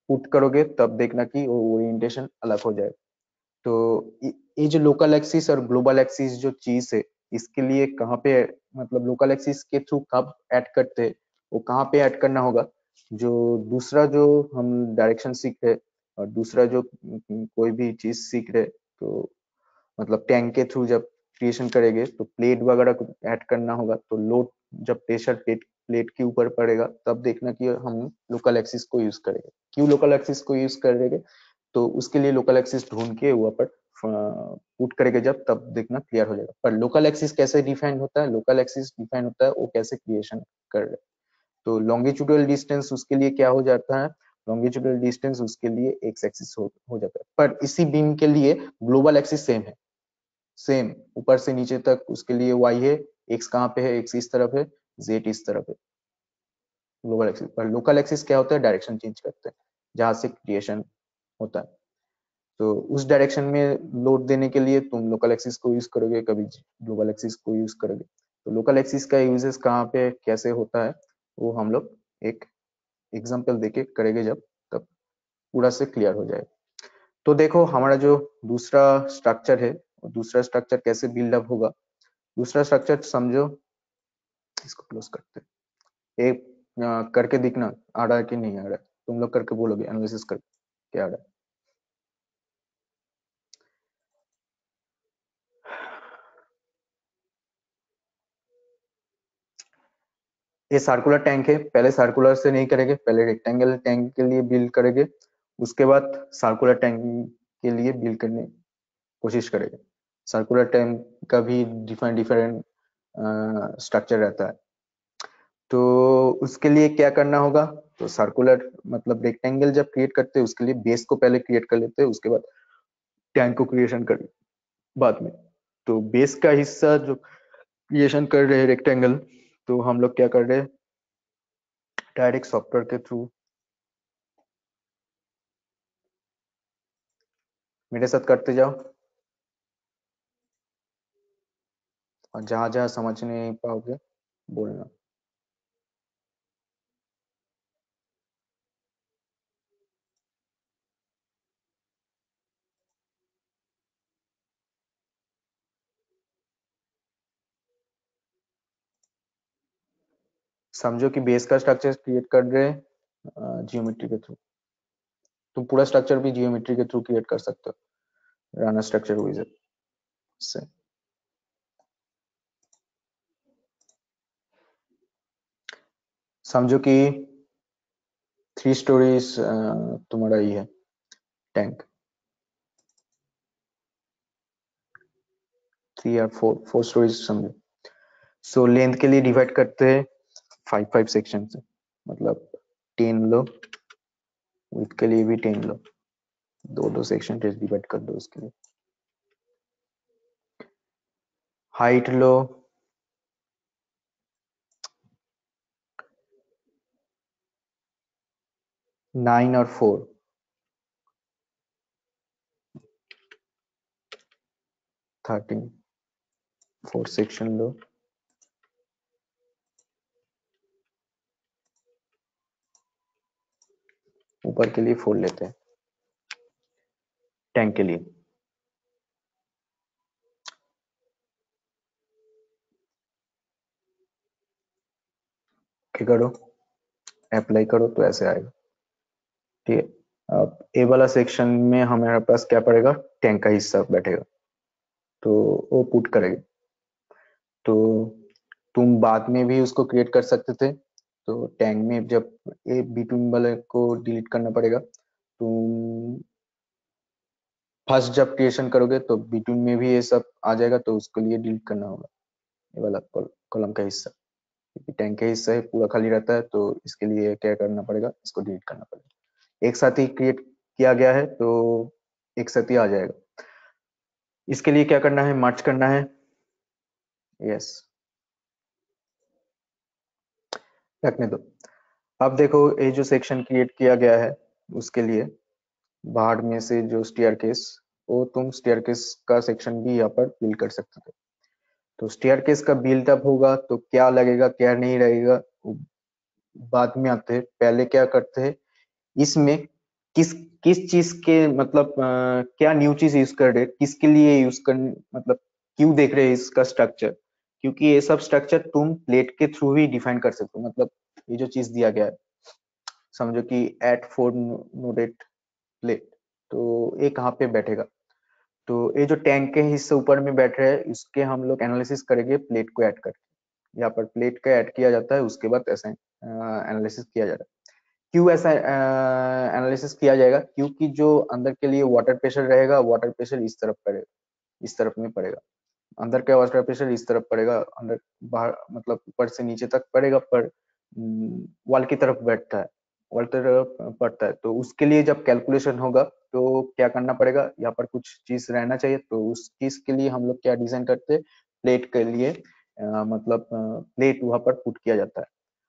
पुट करोगे तब देखना कि वो ओरिएंटेशन अलग हो जाएगा। तो ये जो लोकल एक्सिस और ग्लोबल एक्सिस जो चीज है, इसके लिए कहाँ पे, मतलब लोकल एक्सिस के थ्रू कब ऐड करते हैं, वो कहाँ पे ऐड करना होगा, जो दूसरा जो हम डायरेक्शन सीख रहे और दूसरा जो कोई भी चीज सीख रहे, तो मतलब टैंक के थ्रू जब क्रिएशन करेंगे तो प्लेट वगैरह को ऐड करना होगा, तो लोड जब प्रेशर प्लेट प्लेट के ऊपर पड़ेगा तब देखना कि हम लोकल एक्सिस को यूज करेंगे। क्यों लोकल एक्सिस को यूज करेंगे, तो उसके लिए लोकल एक्सिस ढूंढ के वहाँ पर पुट करेंगे जब, तब देखना क्लियर हो जाएगा। पर लोकल एक्सिस कैसे डिफाइन होता है, लोकल एक्सिस डिफाइन होता है वो कैसे क्रिएशन कर रहे हैं, तो लॉन्गिट्यूडल डिस्टेंस उसके लिए क्या हो जाता है, लॉन्गिट्यूडल डिस्टेंस उसके लिए एक्स एक्सिस हो जाता है। पर इसी बीम के लिए ग्लोबल एक्सिस सेम है, सेम ऊपर से नीचे तक उसके लिए वाई है, एक्स कहाँ पे है, एक्स इस तरफ है, जेड इस तरफ है, ग्लोबल एक्सिस। पर लोकल एक्सिस क्या होता है, डायरेक्शन चेंज करते हैं जहां से क्रिएशन होता है, तो उस डायरेक्शन में लोड देने के लिए तुम लोकल एक्सिस को यूज करोगे, कभी ग्लोबल एक्सिस को यूज करोगे। तो लोकल एक्सिस का यूजेस कहाँ पे कैसे होता है वो हम लोग एक एग्जांपल देके करेंगे जब, तब पूरा से क्लियर हो जाए। तो देखो हमारा जो दूसरा स्ट्रक्चर है, दूसरा स्ट्रक्चर कैसे बिल्डअप होगा, दूसरा स्ट्रक्चर समझो, इसको क्लोज करते हैं, एक करके दिखना, आ रहा है कि नहीं आ रहा है, तुम लोग करके बोलोगे एनालिसिस करके क्या आ रहा है। ये सर्कुलर टैंक है, पहले सर्कुलर से नहीं करेंगे, पहले रेक्टेंगल टैंक के लिए बिल्ड करेंगे, उसके बाद सर्कुलर टैंक के लिए बिल्ड करने की कोशिश करेंगे। सर्कुलर टैंक का भी डिफरेंट डिफरेंट स्ट्रक्चर रहता है, तो उसके लिए क्या करना होगा, तो सर्कुलर मतलब रेक्टेंगल जब क्रिएट करते हैं उसके लिए बेस को पहले क्रिएट कर लेते हैं, उसके बाद टैंक को क्रिएशन कर बाद में। तो बेस का हिस्सा जो क्रिएशन कर रहे हैं रेक्टेंगल, तो हम लोग क्या कर रहे हैं, डायरेक्ट सॉफ्टवेयर के थ्रू मेरे साथ करते जाओ, और जहां जहां समझ नहीं पाओगे बोलना। समझो कि बेस का स्ट्रक्चर क्रिएट कर रहे हैं जियोमेट्री के थ्रू, तुम पूरा स्ट्रक्चर भी जियोमेट्री के थ्रू क्रिएट कर सकते हो राना स्ट्रक्चर विजार्ड से। समझो कि 3 स्टोरीज तुम्हारा ये है टैंक, 3 या 4 स्टोरीज समझो। सो लेंथ के लिए डिवाइड करते हैं 5 सेक्शन से, मतलब 10 लो, विड्थ के लिए भी 10 लो, दो सेक्शन डिवाइड कर दो उसके लिए। हाइट लो 9 और 4, 13, 4 सेक्शन लो, ऊपर के लिए 4 लेते हैं टैंक के लिए। करो, अप्लाई करो तो ऐसे आएगा, ठीक है। अब ए वाला सेक्शन में हमारे पास क्या पड़ेगा, टैंक का हिस्सा बैठेगा, तो वो पुट करेगा। तो तुम बाद में भी उसको क्रिएट कर सकते थे, तो टैंक में जब ए बिटवीन वाले को डिलीट करना पड़ेगा, तुम फर्स्ट जब क्रिएशन करोगे तो बिटवीन में भी ये सब आ जाएगा, तो उसके लिए डिलीट करना होगा ये वाला कॉलम का हिस्सा, क्योंकि टैंक का हिस्सा है पूरा खाली रहता है, तो इसके लिए क्या करना पड़ेगा, इसको डिलीट करना पड़ेगा। एक साथ ही क्रिएट किया गया है तो एक साथ ही आ जाएगा। इसके लिए क्या करना है, मर्ज करना है, यस रखने दो। अब देखो ये जो सेक्शन क्रिएट किया गया है उसके लिए बाहर में से जो स्टेयरकेस, वो तुम स्टेयरकेस का सेक्शन भी यहाँ पर बिल्ड कर सकते थे। तो स्टेयरकेस का बिल्ड अप होगा तो क्या लगेगा क्या नहीं लगेगा बाद में आते हैं, पहले क्या करते हैं, इसमें किस किस चीज के मतलब क्या न्यू चीज यूज कर रहे हैं, किसके लिए यूज कर, मतलब क्यों देख रहे हैं इसका स्ट्रक्चर, क्योंकि ये सब स्ट्रक्चर तुम प्लेट के थ्रू ही डिफाइन कर सकते हो। मतलब ये जो चीज दिया गया है, समझो कि एट 4 नोडेड प्लेट, तो ये कहाँ पे बैठेगा, तो ये जो टैंक के हिस्से ऊपर में बैठ रहे हैं इसके हम लोग एनालिसिस करेंगे प्लेट को ऐड करके। यहाँ पर प्लेट का ऐड किया जाता है, उसके बाद ऐसा एनालिसिस किया जाता है। क्यों ऐसा एनालिसिस किया जाएगा, क्योंकि जो अंदर के लिए वाटर प्रेशर रहेगा, वाटर प्रेशर इस तरफ पड़ेगा, इस तरफ में पड़ेगा, अंदर का वाटर प्रेशर इस तरफ पड़ेगा, अंदर बाहर मतलब ऊपर से नीचे तक पड़ेगा, पर वॉल की तरफ बैठता है, वॉल तरफ पड़ता है। तो उसके लिए जब कैलकुलेशन होगा तो क्या करना पड़ेगा, यहाँ पर कुछ चीज रहना चाहिए, तो उस चीज के लिए हम लोग क्या डिजाइन करते हैं, प्लेट के लिए मतलब प्लेट वहां पर पुट किया जाता है।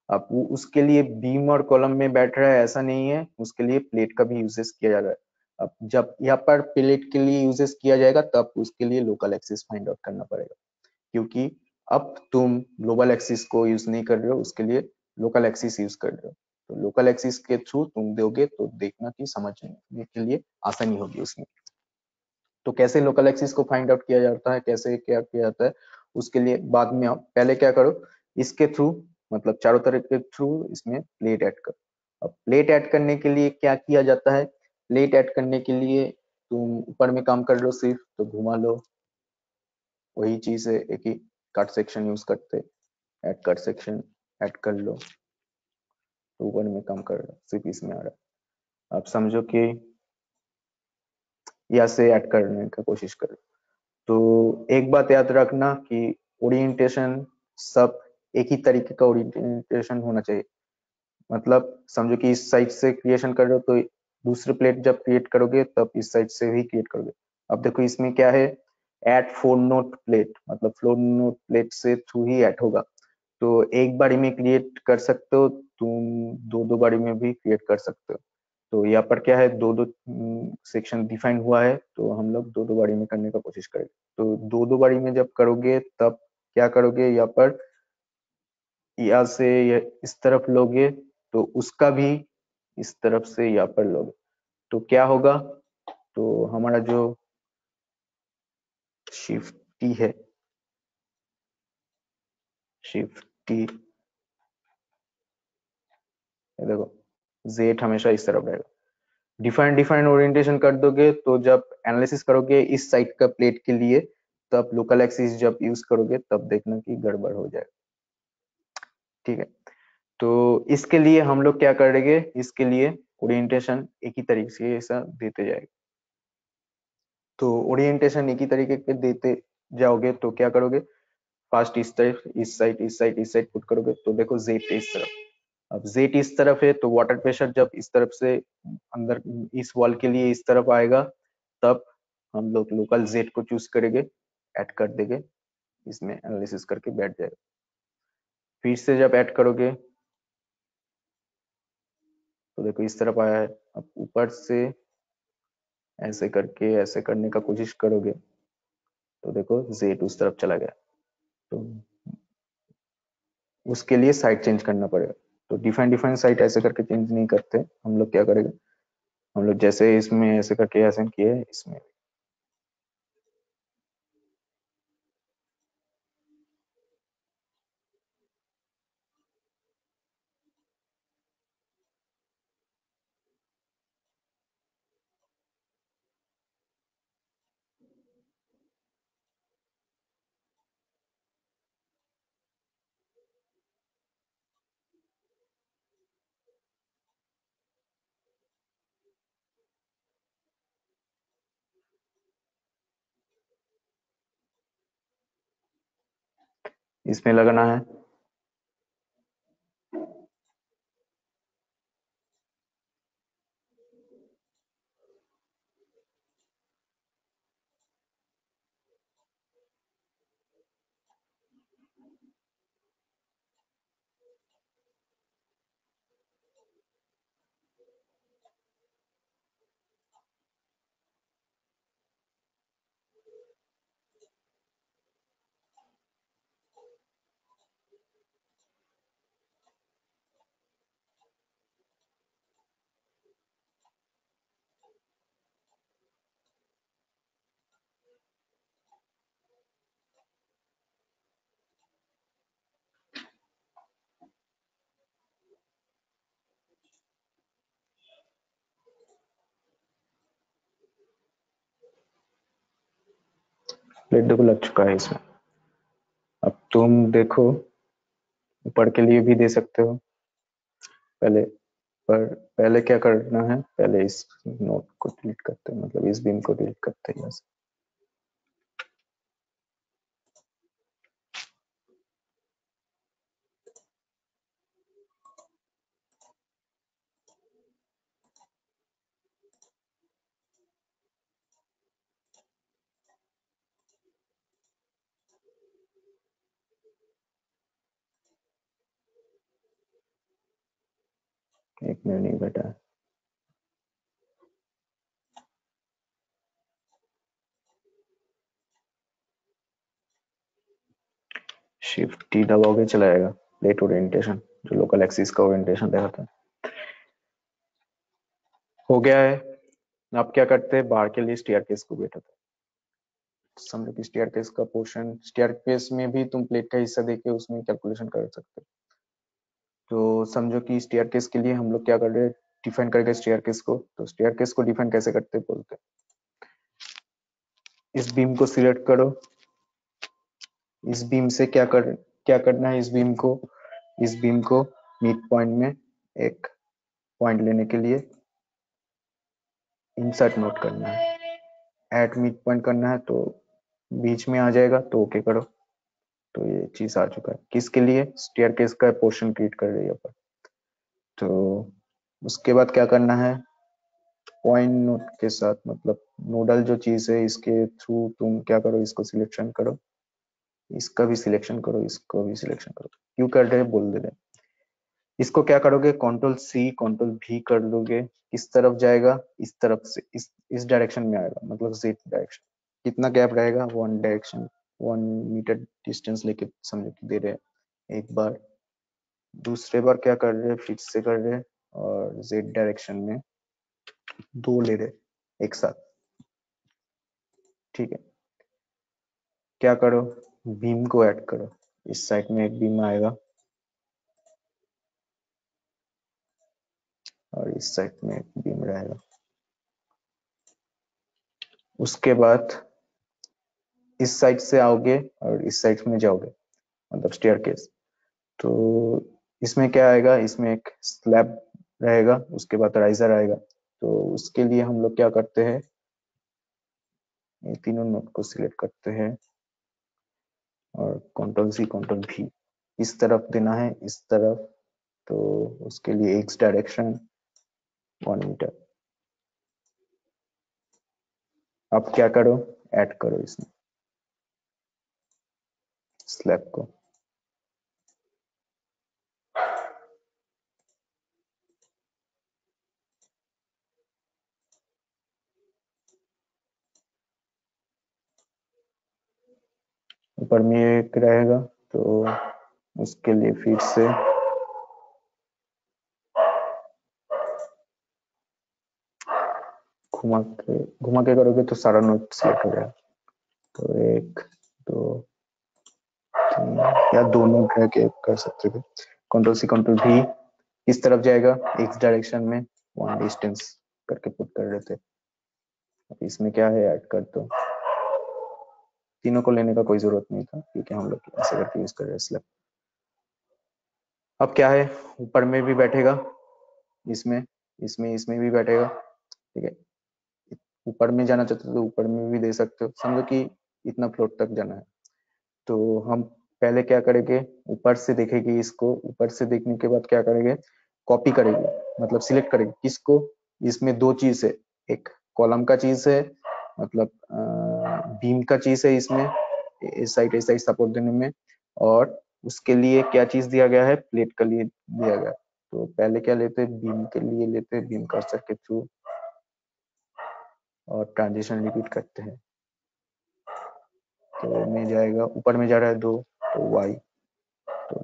अब उसके लिए बीम और कॉलम में बैठ रहा है ऐसा नहीं है, उसके लिए प्लेट का भी यूजेस किया जा रहा है। अब जब यहाँ पर प्लेट के लिए यूजेस किया जाएगा तब उसके लिए लोकल एक्सिस फाइंड आउट करना पड़ेगा, क्योंकि अब तुम ग्लोबल एक्सिस को यूज नहीं कर रहे हो, उसके लिए लोकल एक्सिस यूज कर रहे हो। तो लोकल एक्सिस के थ्रू तुम दोगे तो देखना कि समझने के लिए आसानी होगी उसमें। तो कैसे लोकल एक्सिस को फाइंड आउट किया जाता है, कैसे क्या किया जाता है, उसके लिए बाद में आओ, पहले क्या करो, इसके थ्रू मतलब चारों तरफ के थ्रू इसमें प्लेट ऐड कर। अब प्लेट ऐड करने के लिए क्या किया जाता है, प्लेट ऐड करने के लिए तुम ऊपर में काम कर लो सिर्फ तो घुमा लो, वही चीज है, एक ही कट सेक्शन यूज करते, ऐड कट सेक्शन ऐड कर लो तो ऊपर में काम कर लो, सिर्फ इसमें आ रहा है। आप समझो कि यहाँ से ऐड करने का कोशिश करो। तो एक बात याद रखना कि ओरिएंटेशन सब एक ही तरीके का ओरिएंटेशन होना चाहिए। मतलब समझो कि इस साइड से क्रिएशन कर रहे हो तो दूसरे प्लेट जब क्रिएट करोगे तब इस साइड से भी क्रिएट करोगे। अब देखो इसमें क्या है, ऐड फोर नोट प्लेट, मतलब फोर नोट प्लेट से थ्रू ही ऐड होगा। तो एक बारी में क्रिएट कर सकते हो तुम, दो दो बारी में भी क्रिएट कर सकते हो। तो यहाँ पर क्या है, दो दो सेक्शन डिफाइन हुआ है तो हम लोग दो दो बारी में करने का कोशिश करेंगे। तो दो दो बारी में जब करोगे तब क्या करोगे, यहाँ पर यहाँ से इस तरफ लोगे तो उसका भी इस तरफ से यहाँ पर लोगे तो क्या होगा, तो हमारा जो शिफ्ट टी है, शिफ्ट टी देखो जेड हमेशा इस तरफ रहेगा। डिफाइन डिफाइन ओरिएंटेशन कर दोगे तो जब एनालिसिस करोगे इस साइड का प्लेट के लिए तब लोकल एक्सिस जब यूज करोगे तब देखना कि गड़बड़ हो जाएगा। ठीक है, तो इसके लिए हम लोग क्या करेंगे, इसके लिए ओरिएंटेशन एक ही तरीके से ऐसा देते जाएगा। तो ओरिएंटेशन एक ही तरीके के देते जाओगे तो क्या करोगे, फर्स्ट इस तरफ, इस साइड, इस साइड, इस साइड पुट करोगे तो देखो जेड इस तरफ। अब जेड इस तरफ है तो वाटर प्रेशर जब इस तरफ से अंदर इस वॉल के लिए इस तरफ आएगा तब हम लोग लोकल जेड को चूज करेंगे, ऐड कर देंगे, इसमें एनालिसिस करके बैठ जाएगा। फिर से जब ऐड करोगे तो देखो इस तरफ आया है। अब ऊपर से ऐसे करके ऐसे करने का कोशिश करोगे तो देखो जेड उस तरफ चला गया, तो उसके लिए साइड चेंज करना पड़ेगा। तो डिफाइन डिफाइन साइड ऐसे करके चेंज नहीं करते हम लोग, क्या करेंगे हम लोग जैसे इसमें ऐसे करके ऐसे किए इसमें इसमें लगाना है। प्लेट देखो लग चुका है इसमें। अब तुम देखो ऊपर के लिए भी दे सकते हो, पहले पर पहले क्या करना है, पहले इस नोट को डिलीट करते हैं, मतलब इस बीम को डिलीट करते हैं यहाँ से। एक मिनट नहीं बैठा है। शिफ्ट टी दबाओगे चला जाएगा प्लेट ओरिएंटेशन, जो लोकल एक्सिस का ओरिएंटेशन दिखाता है। हो गया है। अब क्या करते हैं, बाहर के लिए स्टेयरकेस को बैठाते हैं। समझो कि स्टेयरकेस का पोर्शन, स्टेयरकेस में भी तुम प्लेट का हिस्सा देके उसमें कैलकुलेशन कर सकते हो। तो समझो कि स्टेयरकेस के लिए हम लोग क्या कर रहे हैं, डिफाइन करके स्टेयरकेस को। तो स्टेयरकेस को डिफाइन कैसे करते हैं बोलते हैं, इस बीम को सिलेक्ट करो। इस बीम से क्या करना है, इस बीम को मिड पॉइंट में एक पॉइंट लेने के लिए इंसर्ट नोट करना है, एट मिड पॉइंट करना है, तो बीच में आ जाएगा, तो ओके करो। तो ये चीज आ चुका है, किसके लिए, स्टेयरकेस का पोर्शन क्रिएट कर रही है पर। तो उसके बाद क्या करना है, पॉइंट नोड के साथ, मतलब नोडल जो चीज है इसके थ्रू तुम क्या करो, इसको सिलेक्शन करो, इसका भी सिलेक्शन करो, इसको भी सिलेक्शन करो। क्यों कर रहे हैं बोल दे रहे, इसको क्या करोगे, कंट्रोल सी कंट्रोल भी कर लोगे, किस तरफ जाएगा, इस तरफ से, इस डायरेक्शन में आएगा, मतलब जेड डायरेक्शन। कितना गैप रहेगा, 1 डायरेक्शन, 1 मीटर डिस्टेंस लेके समझो कि दे रहे हैं एक बार। दूसरे बार क्या कर रहे हैं, फिर से कर रहे हैं, और जेड डायरेक्शन में 2 ले रहे एक साथ। ठीक है, क्या करो, बीम को ऐड करो, इस साइड में एक बीम आएगा और इस साइड में एक बीम रहेगा। उसके बाद इस साइड से आओगे और इस साइड में जाओगे, मतलब स्टेयरकेस। तो इसमें क्या आएगा, इसमें एक स्लैब रहेगा, उसके बाद राइजर आएगा। तो उसके लिए हम लोग क्या करते हैं, ये तीनों नोड को सिलेक्ट करते हैं और कंट्रोल सी कंट्रोल भी, इस तरफ देना है, इस तरफ। तो उसके लिए एक्स डायरेक्शन 1 मीटर। अब क्या करो, ऐड करो इसमें स्लैब को। ऊपर में एक रहेगा, तो उसके लिए फिर से घुमा के करोगे तो सारा नोड सिलेक्ट हो जाएगा। तो 1 2 3 या 2 नोड रह के कर सकते थे। कंट्रोल सी कंट्रोल भी, इस तरफ जाएगा एक्स डायरेक्शन में 1 डिस्टेंस करके पुट कर रहे थे। अब इसमें क्या है, ऐड कर दो। तीनों को लेने का कोई जरूरत नहीं था क्योंकि हम लोग ऐसे करके यूज कर रहे हैं स्लैब। अब क्या है, ऊपर में भी बैठेगा, इसमें इसमें भी बैठेगा। ठीक है, ऊपर में जाना चाहते हो तो ऊपर में भी दे सकते हो, समझो कि इतना फ्लोर तक जाना है। तो हम पहले क्या करेंगे, ऊपर से देखेंगे इसको, ऊपर से देखने के बाद क्या करेंगे, कॉपी करेंगे, मतलब सिलेक्ट करेंगे किसको, इसमें 2 चीज है, एक कॉलम का चीज है, मतलब बीम का चीज है, इसमें इस साइड सपोर्ट देने में, और उसके लिए क्या चीज दिया गया है, प्लेट के लिए दिया गया। तो पहले क्या लेते हैं, बीम के लिए लेते हैं, बीम कर्सर के थ्रू, और ट्रांजिशन रिपीट करते हैं। तो में जाएगा, ऊपर में जा रहा है 2, तो वाई, तो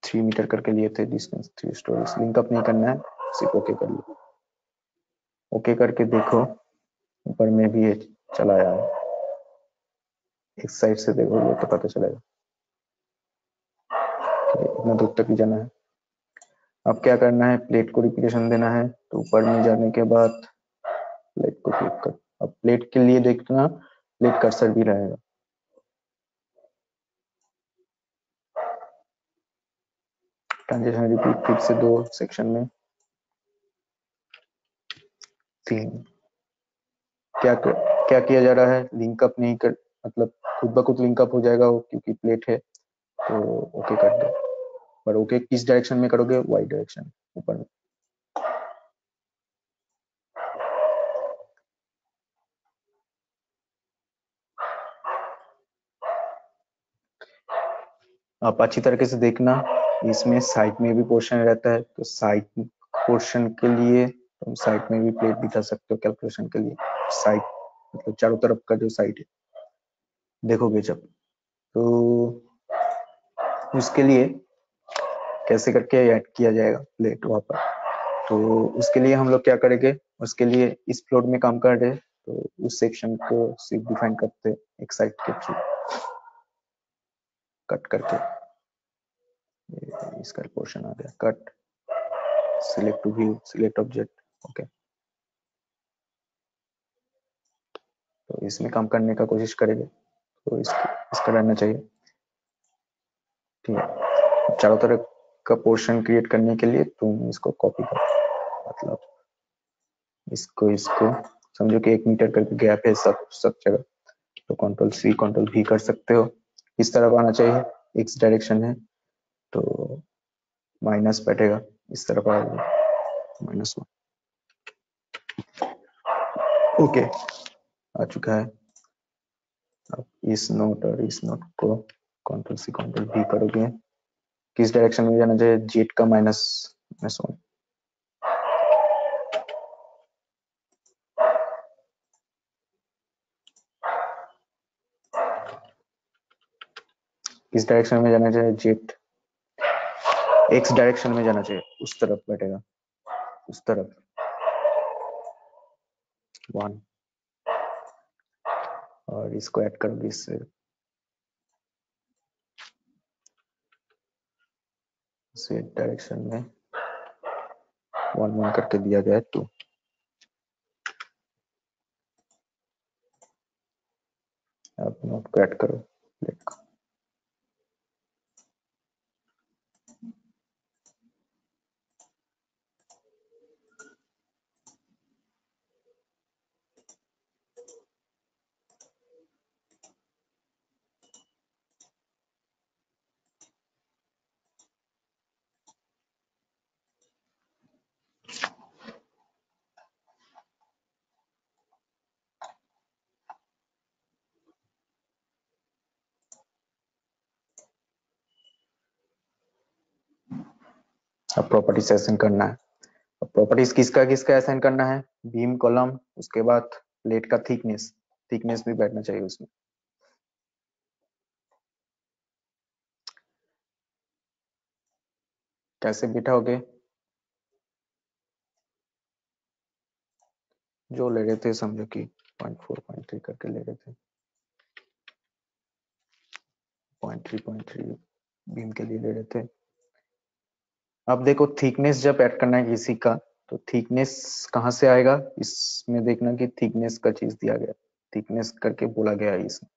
3 मीटर करके लिए थे डिस्टेंस, 3 स्टोरीज। लिंकअप नहीं करना है, सिर्फ ओके कर लो। ओके करके देखो, ऊपर में भी ये चला आया है, एक साइड से देखोगे तो पता चलेगा। इतना दूर तक ही जाना है। अब क्या करना है, प्लेट को रिपीटेशन देना है। तो ऊपर में जाने के बाद प्लेट को क्लिक कर, अब प्लेट के लिए देखना, प्लेट कर्सर भी रहेगा। ट्रांजिशन रिपीट फिर से 2 सेक्शन में, 3। क्या किया जा रहा है, लिंकअप नहीं कर, मतलब खुद ब खुद लिंकअप हो जाएगा वो, क्योंकि प्लेट है। तो ओके कर दो, पर ओके किस डायरेक्शन में करोगे, वाई डायरेक्शन, ऊपर में। आप अच्छी तरीके से देखना, इसमें साइड में भी पोर्शन रहता है, तो साइड पोर्शन के लिए तुम साइड में भी प्लेट बिठा सकते हो कैलकुलेशन के लिए। साइड मतलब चारों तरफ का जो साइड है देखोगे जब, तो उसके लिए कैसे करके ऐड किया जाएगा प्लेट वहां पर। तो उसके लिए हम लोग क्या करेंगे, उसके लिए इस फ्लोर में काम कर रहे हैं, तो उस सेक्शन को सिर्फ डिफाइन करते हैं एक साइड के थ्रू कट करके, इसका पोर्शन आ गया, cut, select to view, select object, okay. तो इसमें काम करने का कोशिश करेंगे, तो इसका रहना चाहिए, ठीक है। चारों तरफ का पोर्शन क्रिएट करने के लिए तुम इसको कॉपी करो, मतलब इसको समझो कि 1 मीटर करके गैप है सब जगह, तो कंट्रोल-C कंट्रोल-V कर सकते हो। इस तरफ आना चाहिए, एक्स डायरेक्शन है तो माइनस बैठेगा, इस तरफ आएगा -1, ओके आ चुका है। अब इस नोट और इस नोट को कंट्रोल-C कंट्रोल-V करोगे, किस डायरेक्शन में जाना चाहिए, जेड का -1, किस डायरेक्शन में जाना चाहिए, जेड एक्स डायरेक्शन में जाना चाहिए, उस तरफ बैठेगा, उस तरफ 1, और इसको ऐड करोगे इससे जेड डायरेक्शन में 1 1 करके दिया गया है 2। अब नोट को ऐड करो, प्लेट को, अब प्रॉपर्टीज असाइन करना है। अब प्रॉपर्टीज किसका किसका असाइन करना है, बीम कॉलम, उसके बाद प्लेट का थिकनेस, थिकनेस भी बैठना चाहिए उसमें। कैसे बिठाओगे, जो ले रहे थे समझो कि 0.4 0.3 करके ले रहे थे, 0.3 बीम के लिए ले रहे थे। अब देखो थिकनेस जब ऐड करना है किसी का, तो थिकनेस कहाँ से आएगा, इसमें देखना कि थिकनेस का चीज दिया गया, थिकनेस करके बोला गया है इसमें।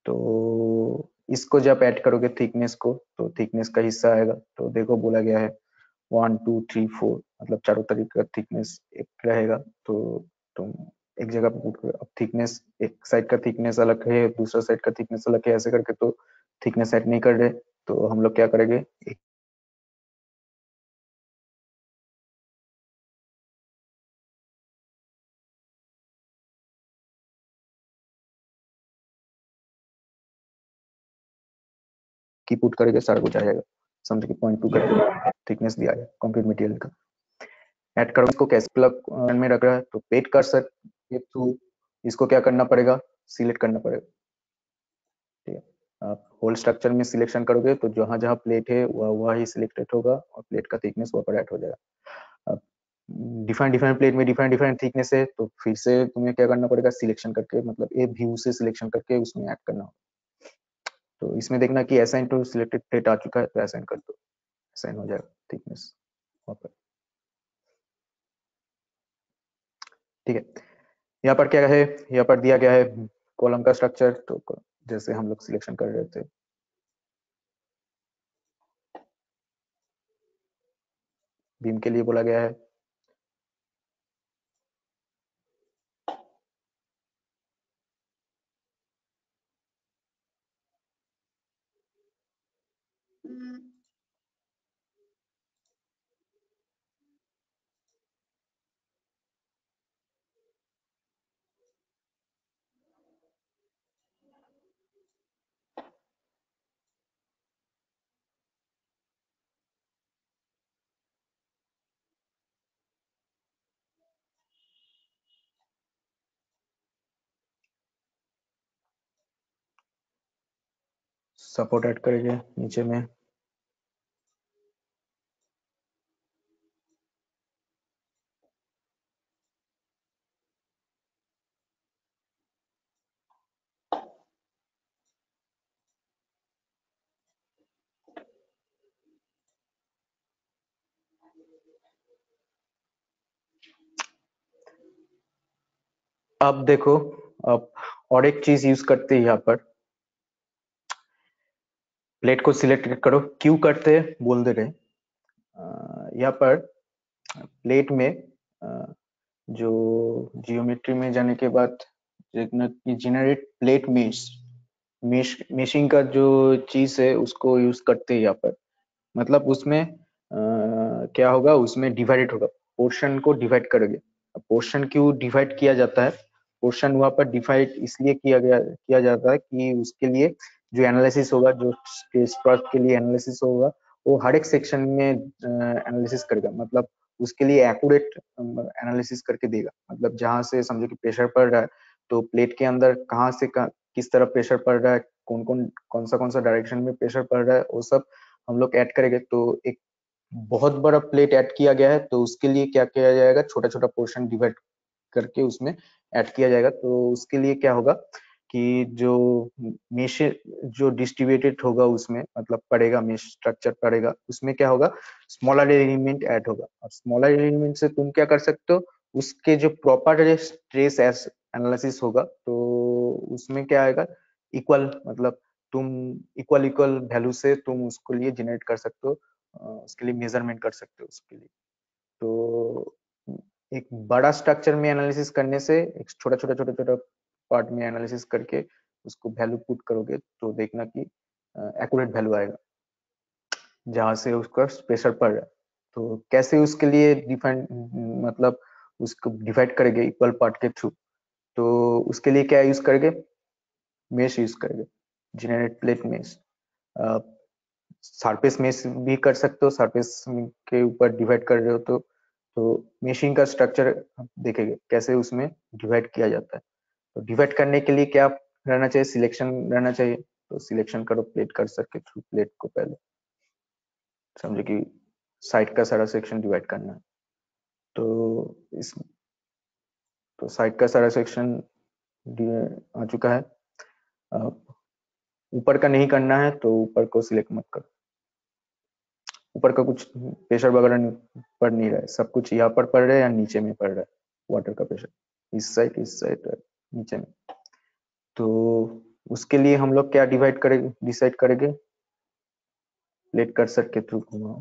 तो इसको जब ऐड करोगे थिकनेस को, तो थिकनेस का हिस्सा आएगा, तो देखो बोला गया है 1 2 3 4, मतलब चारों तरीके का थिकनेस एक रहेगा। तो तुम एक जगह पे पुट करो, अब थिकनेस एक साइड का थिकनेस अलग है, दूसरा साइड का थिकनेस अलग है, ऐसे करके तो थिकनेस ऐड नहीं कर रहे, तो हम लोग क्या करेंगे, की पुट करेंगे, सारा कुछ आ जाएगा, समझो कि 0.2 करके थिकनेस दिया है कंक्रीट मटेरियल का। ऐड करो, इसको कैसे प्लग में रख रहा है, तो पेट कर्सर के थ्रू इसको क्या करना पड़ेगा, सिलेक्ट करना पड़ेगा, ठीक है। आप होल स्ट्रक्चर में सिलेक्शन करोगे तो जहां जहां प्लेट है वह ही सिलेक्टेड होगा और प्लेट का थिकनेस वहां पर ऐड हो जाएगा। अब डिफरेंट डिफरेंट प्लेट में डिफरेंट डिफरेंट थिकनेस है, तो फिर से तुम्हें क्या करना पड़ेगा, सिलेक्शन करके, मतलब ए व्यू से सिलेक्शन करके उसमें ऐड करना होगा। तो इसमें देखना कि असाइन टू सिलेक्टेड प्लेट आ चुका है, तो असाइन कर दो, असाइन हो जाएगा थिकनेस वहां पर, ठीक है। यहाँ पर क्या है, यहाँ पर दिया गया है कॉलम का स्ट्रक्चर, तो जैसे हम लोग सिलेक्शन कर रहे थे, बीम के लिए बोला गया है, सपोर्ट ऐड करेंगे नीचे में, अब देखो, अब और एक चीज यूज करते हैं यहाँ पर, प्लेट को सिलेक्ट करो। क्यों करते हैं बोल दे रहे, यहाँ पर प्लेट में जो जियोमेट्री में जाने के बाद देखना कि जेनरेट प्लेट मेशिंग का जो चीज है उसको यूज करते हैं यहाँ पर। मतलब उसमें क्या होगा, उसमें डिवाइडेड होगा, पोर्शन को डिवाइड करोगे। पोर्शन क्यों डिवाइड किया जाता है, पोर्शन वहां पर डिवाइड इसलिए किया जाता है कि उसके लिए जो एनालिसिस होगा, जो स्पार्क के लिए एनालिसिस होगा, वो हर एक सेक्शन में एनालिसिस करेगा। मतलब उसके लिए एक्यूरेट एनालिसिस करके देगा। मतलब जहां से समझो कि प्रेशर पड़ रहा है, तो प्लेट के अंदर कहाँ से किस तरह प्रेशर पड़ रहा है, कौन सा डायरेक्शन में प्रेशर पड़ रहा है, वो सब हम लोग ऐड करेंगे। तो एक बहुत बड़ा प्लेट ऐड किया गया है, तो उसके लिए क्या किया जाएगा, छोटा छोटा पोर्शन डिवाइड करके उसमें ऐड किया जाएगा। तो उसके लिए क्या होगा कि जो मेश जो डिस्ट्रीब्यूटेड होगा उसमें, मतलब पड़ेगा, मेश स्ट्रक्चर पड़ेगा, उसमें क्या होगा, स्मॉलर एलिमेंट ऐड होगा। और स्मॉलर एलिमेंट से तुम क्या कर सकते हो, उसके जो प्रॉपर स्ट्रेस एनालिसिस होगा, तो उसमें क्या आएगा, इक्वल, मतलब तुम इक्वल इक्वल वैल्यू से तुम उसको लिए जनरेट कर सकते हो, उसके लिए मेजरमेंट कर सकते हो उसके लिए। तो एक बड़ा स्ट्रक्चर में एनालिसिस करने से एक छोटा छोटा छोटा छोटा पार्ट में एनालिसिस करके उसको वैल्यू पुट करोगे, तो देखना कि एक्यूरेट वैल्यू आएगा जहां से उसका प्रेशर पड़ रहा है। तो कैसे उसके लिए डिफाइन, मतलब उसको डिवाइड करेंगे इक्वल पार्ट के थ्रू। तो उसके लिए क्या यूज करेंगे, मेश यूज करेंगे, generate plate mesh. Surface mesh भी कर सकते हो, सरफेस के ऊपर डिवाइड कर रहे हो तो मेशिंग का स्ट्रक्चर देखेंगे कैसे उसमें डिवाइड किया जाता है। तो डिवाइड करने के लिए क्या रहना चाहिए, सिलेक्शन रहना चाहिए। तो सिलेक्शन करो प्लेट कर्सर के थ्रू, प्लेट को पहले समझो कि साइड का सारा सेक्शन डिवाइड करना है। तो इस तो साइड का सारा सेक्शन आ चुका है। ऊपर का नहीं करना है तो ऊपर को सिलेक्ट मत करो, ऊपर का कुछ प्रेशर वगैरह पड़ नहीं रहा है, सब कुछ यहाँ पर पड़ रहा है या नीचे में पड़ रहा है, वाटर का प्रेशर इस साइड नीचे में। तो उसके लिए हम लोग क्या डिसाइड करेंगे, प्लेट कर्सर के थ्रू घुमाओ,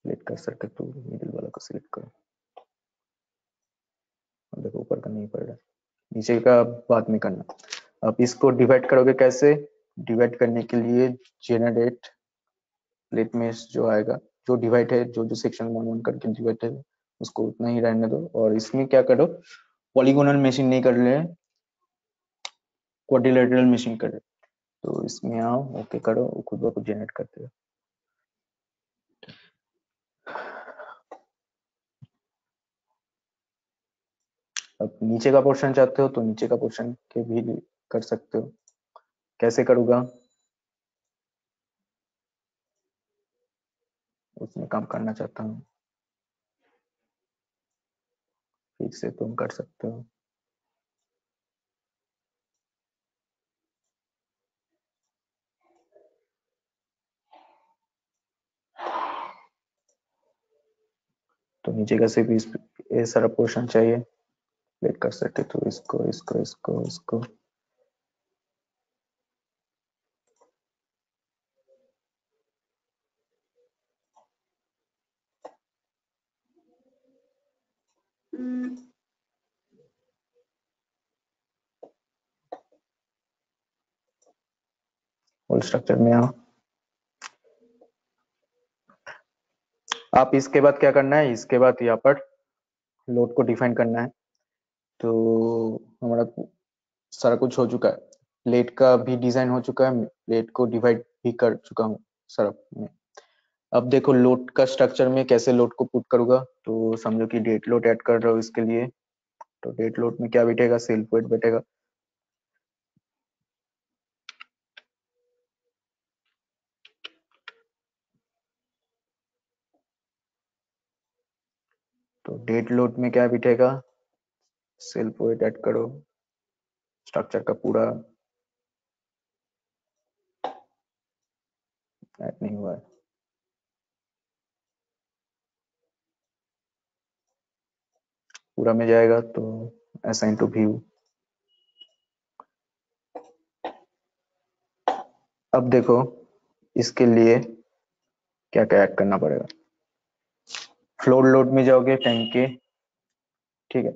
प्लेट कर्सर के थ्रू मिडिल वाला को सिलेक्ट करो। देखो ऊपर का नहीं पड़ रहा, नीचे का बाद में करना। अब इसको डिवाइड करोगे कैसे, डिवाइड करने के लिए जेनरेट प्लेट में जो आएगा, जो डिवाइड है, जो जो सेक्शन वन वन करके डिवाइड है उसको उतना ही रहने दो। और इसमें क्या करो, पॉलीगोनल मेशिंग नहीं कर रहे हैं, क्वाड्रिलेटरल मेशिंग कर रहे हैं। तो इसमें आओ, ओके करो, खुद ब खुद जनरेट करते हो। अब नीचे का पोर्शन चाहते हो तो नीचे का पोर्शन के भी कर सकते हो। कैसे करूँगा, उसमें काम करना चाहता हूँ, ठीक से तुम कर सकते हो। तो नीचे का सिर्फ ये सारा पोर्शन चाहिए, प्लेट कर सकते तो इसको इसको इसको इसको। होल स्ट्रक्चर में आओ। आप इसके बाद क्या करना है, इसके बाद यहाँ पर लोड को डिफाइन करना है। तो हमारा सारा कुछ हो चुका है, प्लेट का भी डिजाइन हो चुका है, प्लेट को डिवाइड भी कर चुका हूँ सरफ में। अब देखो लोड का स्ट्रक्चर में कैसे लोड को पुट करूंगा। तो समझो कि डेट लोड ऐड कर रहा हूँ इसके लिए। तो डेट लोड में क्या बैठेगा, सेल्फ वेट बैठेगा। तो डेट लोड में क्या बैठेगा, सेल्फ वेट ऐड करो, स्ट्रक्चर का पूरा ऐड नहीं हुआ है। पूरा में जाएगा तो असाइन टू व्यू। अब देखो इसके लिए क्या क्या ऐड करना पड़ेगा। फ्लोर लोड में जाओगे टैंक के, ठीक है।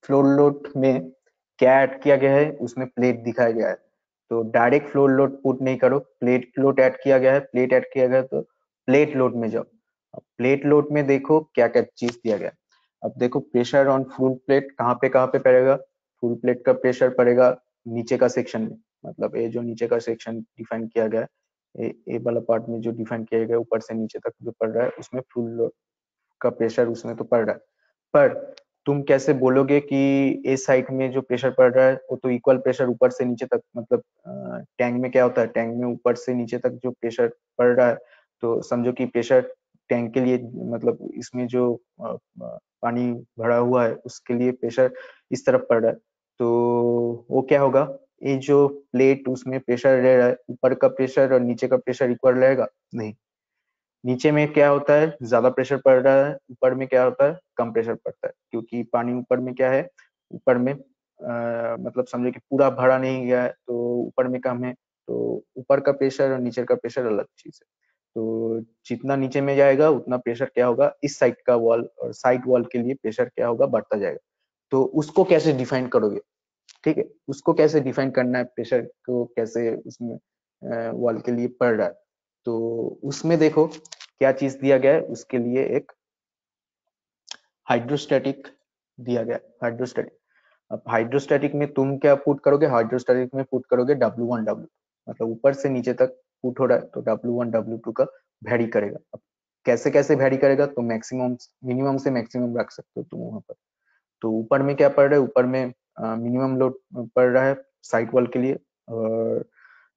फ्लोर लोड में क्या ऐड किया गया है, उसमें प्लेट दिखाया गया है, तो डायरेक्ट फ्लोर लोड पुट नहीं करो, प्लेट लोड ऐड किया गया है, प्लेट ऐड किया गया है तो प्लेट लोड में जाओ। अब प्लेट लोड में देखो क्या क्या चीज दिया गया है। अब देखो प्रेशर ऑन फुल प्लेट कहाँ पे पड़ेगा, फुल प्लेट का प्रेशर पड़ेगा नीचे का सेक्शन में, मतलब ये जो नीचे का सेक्शन डिफाइन किया गया है, ये वाला पार्ट में जो डिफाइन किया गया है ऊपर से नीचे तक जो पड़ रहा है उसमें फुल लोड का प्रेशर उसमें तो पड़ रहा है। पर तुम कैसे बोलोगे कि इस साइड में जो प्रेशर पड़ रहा है वो तो इक्वल प्रेशर ऊपर से नीचे तक, मतलब टैंक में क्या होता है, टैंक में ऊपर से नीचे तक जो प्रेशर पड़ रहा है, तो समझो कि प्रेशर टैंक के लिए, मतलब इसमें जो पानी भरा हुआ है उसके लिए प्रेशर इस तरफ पड़ रहा है, तो वो क्या होगा, ये जो प्लेट उसमें प्रेशर रह रहा है, ऊपर का प्रेशर और नीचे का प्रेशर इक्वल रहेगा नहीं। नीचे में क्या होता है, ज्यादा प्रेशर पड़ रहा है, ऊपर में क्या होता है, कम प्रेशर पड़ता है, क्योंकि पानी ऊपर में क्या है, ऊपर में मतलब समझो कि पूरा भरा नहीं गया है तो ऊपर में कम है, तो ऊपर का प्रेशर और नीचे का प्रेशर अलग चीज है। तो जितना नीचे में जाएगा उतना प्रेशर क्या होगा, इस साइड का वॉल और साइड वॉल के लिए प्रेशर क्या होगा, बढ़ता जाएगा। तो उसको कैसे डिफाइन करोगे, ठीक है, उसको कैसे डिफाइन करना है, प्रेशर को कैसे उसमें वॉल के लिए पड़ रहा है, तो उसमें देखो क्या चीज दिया गया है, उसके लिए एक हाइड्रोस्टैटिक दिया गया, हाइड्रोस्टैटिक। अब हाइड्रोस्टैटिक में तुम क्या पुट करोगे, हाइड्रोस्टैटिक में पुट करोगे W1 W, मतलब ऊपर से नीचे तक पुट हो रहा है तो W1 W2 का वैरी करेगा। अब कैसे कैसे वैरी करेगा, तो मैक्सिमम मिनिमम से मैक्सिमम रख सकते हो तुम वहां पर। तो ऊपर में क्या पड़ रहा है, ऊपर में मिनिमम लोड पड़ रहा है साइड वॉल के लिए, और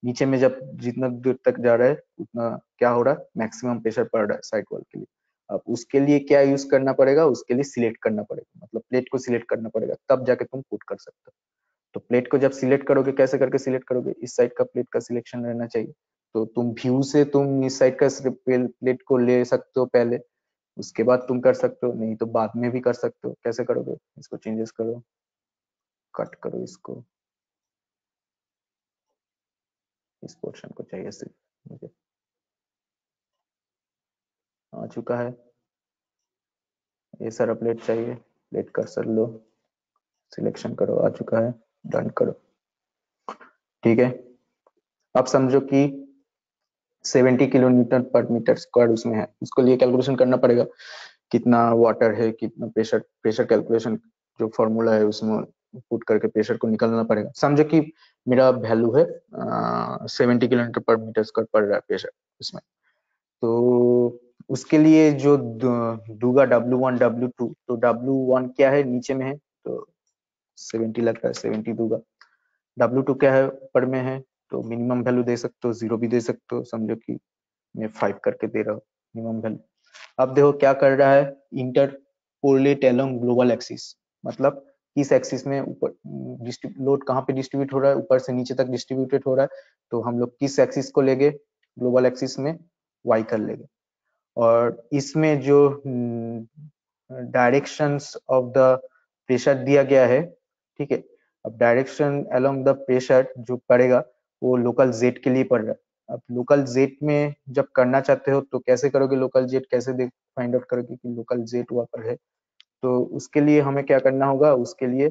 नीचे में जब जितना दूर तक जा रहा है उतना क्या हो रहा है, मैक्सिमम प्रेशर पड़ रहा है साइड वॉल के लिए। अब उसके लिए क्या यूज करना पड़ेगा, उसके लिए सिलेक्ट करना पड़ेगा, मतलब प्लेट को सिलेक्ट करना पड़ेगा तब जाके तुम पुट कर सकते हो। तो प्लेट को जब सिलेक्ट करोगे, कैसे करके सिलेक्ट करोगे, इस साइड का प्लेट का सिलेक्शन रहना चाहिए, तो तुम व्यू से तुम इस साइड का प्लेट को ले सकते हो पहले, उसके बाद तुम कर सकते हो, नहीं तो बाद में भी कर सकते हो। कैसे करोगे, इसको चेंजेस करो, कट करो इसको, इस पोर्शन को चाहिए सिर्फ मुझे, आ चुका है ये सारा प्लेट चाहिए, प्लेट कर्सर लो, सिलेक्शन करो, आ चुका है, डन करो, ठीक है। अब समझो कि 70 किलो न्यूटन पर मीटर स्क्वायर उसमें है, उसको लिए कैलकुलेशन करना पड़ेगा कितना वाटर है, कितना प्रेशर, प्रेशर कैलकुलेशन जो फॉर्मूला है उसमें पुट करके प्रेशर को निकालना पड़ेगा। समझो कि मेरा वैल्यू है 70 किलोमीटर पर मीटर स्क्वायर पड़ रहा है प्रेशर उसमें, तो उसके लिए जो दूंगा W1 W2, तो W1 क्या है, नीचे में है तो 70 लगता है, 70 दूंगा। W2 क्या है, ऊपर में है, तो मिनिमम वैल्यू दे सकते हो, 0 भी दे सकते हो, समझो कि मैं 5 करके दे रहा हूँ मिनिमम वैल्यू। अब देखो क्या कर रहा है, इंटरपोलेट अलोंग ग्लोबल एक्सिस, मतलब इस एक्सिस में ऊपर लोड कहाँ पे डिस्ट्रीब्यूट हो रहा है, ऊपर से नीचे तक डिस्ट्रीब्यूटेड हो रहा है, तो हम लोग किस एक्सिस को लेंगे, ग्लोबल एक्सिस में वाई कर लेंगे। और इसमें जो डायरेक्शंस ऑफ द प्रेशर दिया गया है, ठीक है, अब डायरेक्शन अलोंग द प्रेशर जो पड़ेगा वो लोकल जेड के लिए पड़ रहा है। अब लोकल जेड में जब करना चाहते हो तो कैसे करोगे, लोकल जेड कैसे फाइंड आउट करोगे कि लोकल जेड वहां पर है, तो उसके लिए हमें क्या करना होगा, उसके लिए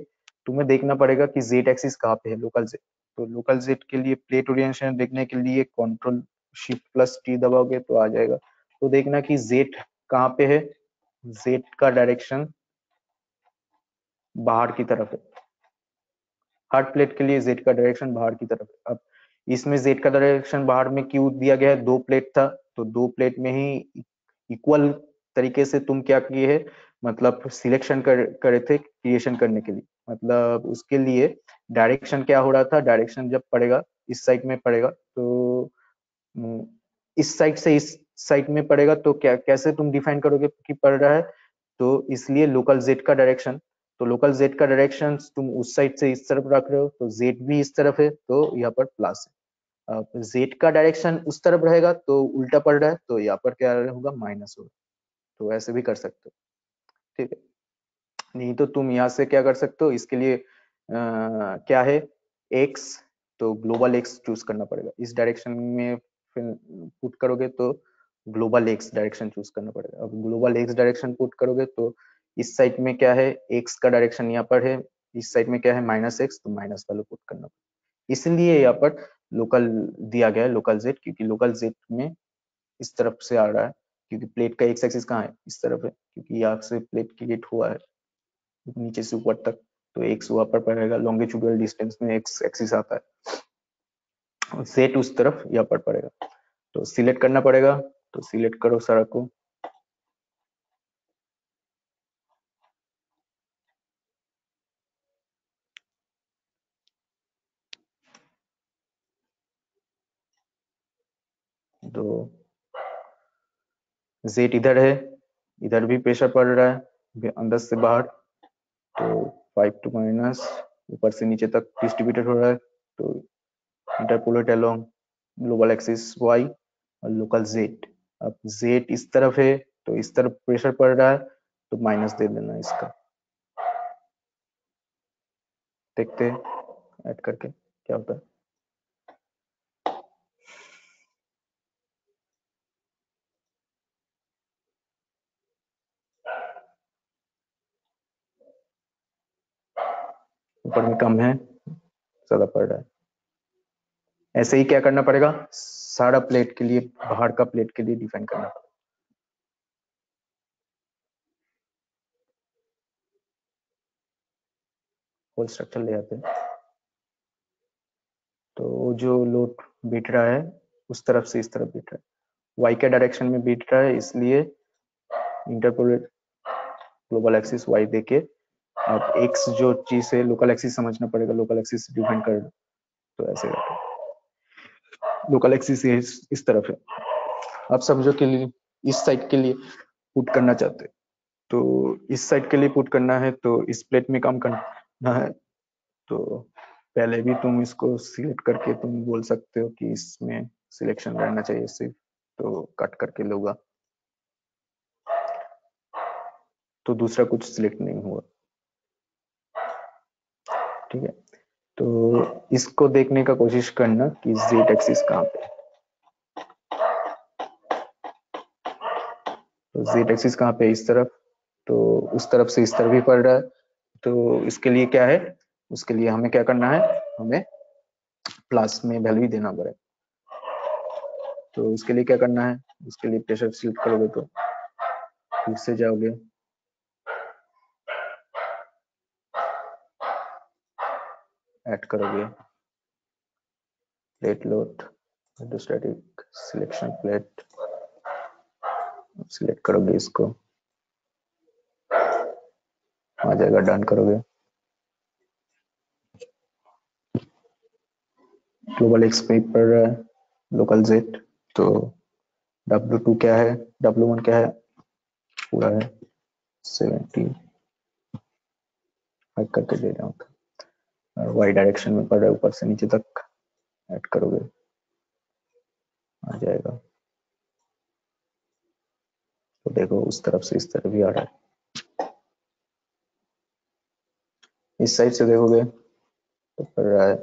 तुम्हें देखना पड़ेगा कि जेड एक्सिस कहाँ पे है, लोकल जेड। तो लोकल जेड के लिए प्लेट ओरिएंटेशन देखने के लिए कंट्रोल शिफ्ट प्लस टी दबाओगे तो आ जाएगा। तो देखना कि जेड कहाँ पे है, जेड का डायरेक्शन बाहर की तरफ है, हर प्लेट के लिए जेड का डायरेक्शन बाहर की तरफ है। अब इसमें जेड का डायरेक्शन बाहर में क्यों दिया गया है, दो प्लेट था तो दो प्लेट में ही इक्वल तरीके से तुम क्या किए है, मतलब सिलेक्शन करे थे क्रिएशन करने के लिए, मतलब उसके लिए डायरेक्शन क्या हो रहा था, डायरेक्शन जब पड़ेगा इस साइड में पड़ेगा तो इस साइड से इस साइड में पड़ेगा, तो क्या कैसे तुम डिफाइन करोगे कि पड़ रहा है, तो इसलिए लोकल जेड का डायरेक्शन, तो लोकल जेड का डायरेक्शन तुम उस साइड से इस तरफ रख रहे हो तो जेड भी इस तरफ है तो यहाँ पर प्लस है। अब जेड का डायरेक्शन उस तरफ रहेगा तो उल्टा पड़ रहा है तो यहाँ पर क्या होगा, माइनस होगा। तो ऐसे भी कर सकते हो, ठीक है। नहीं तो तुम यहाँ से क्या कर सकते हो, इसके लिए क्या है x, तो ग्लोबल x चूज करना पड़ेगा। इस डायरेक्शन में पुट करोगे तो ग्लोबल x डायरेक्शन चूज करना पड़ेगा। अब ग्लोबल x डायरेक्शन पुट करोगे तो इस साइड में क्या है, x का डायरेक्शन यहाँ पर है, इस साइड में क्या है -x, तो माइनस वाला पुट करना पड़ेगा। इसलिए यहाँ पर लोकल दिया गया है, लोकल z, क्योंकि लोकल z में इस तरफ से आ रहा है, क्योंकि प्लेट का x एक्सिस कहाँ है, इस तरफ है, क्योंकि यहाँ से प्लेट क्रिएट हुआ है नीचे से ऊपर तक, तो x वहां पर पड़ेगा, लॉन्गिट्यूडल डिस्टेंस में x एक्सिस आता है, सेट उस तरफ यहाँ पर पड़ेगा। तो सिलेक्ट करना पड़ेगा, तो सिलेक्ट करो सारा को, तो z इधर है, इधर भी प्रेशर पड़ रहा है अंदर से बाहर, तो 5 टू माइनस ऊपर से नीचे तक डिस्ट्रीब्यूटेड हो रहा है, तो interpolate along global axis y और लोकल z। अब z इस तरफ है, तो इस तरफ प्रेशर पड़ रहा है, तो माइनस दे देना इसका। देखते हैं ऐड करके क्या होता है। ऊपर में कम है, ज्यादा पड़ रहा है। ऐसे ही क्या करना पड़ेगा, सारा प्लेट के लिए, बाहर का प्लेट के लिए डिफाइन करना पड़ेगा। होल स्ट्रक्चर ले आते हैं, तो जो लोड बीट रहा है उस तरफ से इस तरफ बीट रहा है, y के डायरेक्शन में बीट रहा है, इसलिए इंटरपोलेट ग्लोबल एक्सिस y देके, अब x जो चीज है लोकल एक्सिस समझना पड़ेगा, लोकल एक्सिस डिफाइन करना, तो ऐसे करके लोकल एक्सिस इस तरफ है। अब समझो के लिए इस साइड के लिए पुट करना चाहते हैं, तो इस साइड के लिए पुट करना है, तो इस प्लेट में काम करना है, तो पहले भी तुम इसको सिलेक्ट करके तुम बोल सकते हो कि इसमें सिलेक्शन रहना चाहिए सिर्फ, तो कट करके लूंगा, तो दूसरा कुछ सिलेक्ट नहीं हुआ, ठीक है। तो इसको देखने का कोशिश करना कि z एक्सिस कहाँ पे, तो z एक्सिस कहाँ पे, इस तरफ, तो उस तरफ से इस तरफ भी पड़ रहा है, तो इसके लिए क्या है, उसके लिए हमें क्या करना है, हमें प्लस में वैल्यू देना पड़ेगा। तो उसके लिए क्या करना है, उसके लिए प्रेशर सिलेक्ट करोगे तो फिर से जाओगे, ऐड करोगे plate load, hydrostatic selection plate, select करोगे इसको, आ जाएगा, डन करोगे, ग्लोबल एक्स पे पड़ रहा है, लोकल जेड, तो W2 क्या है, W1 क्या है, पूरा है 75 करके दे रहा हूँ, और y डायरेक्शन में पड़ रहा है ऊपर से नीचे तक, ऐड करोगे आ जाएगा, तो देखो उस तरफ से इस तरफ भी आ रहा है, इस साइड से देखोगे तो पड़ रहा है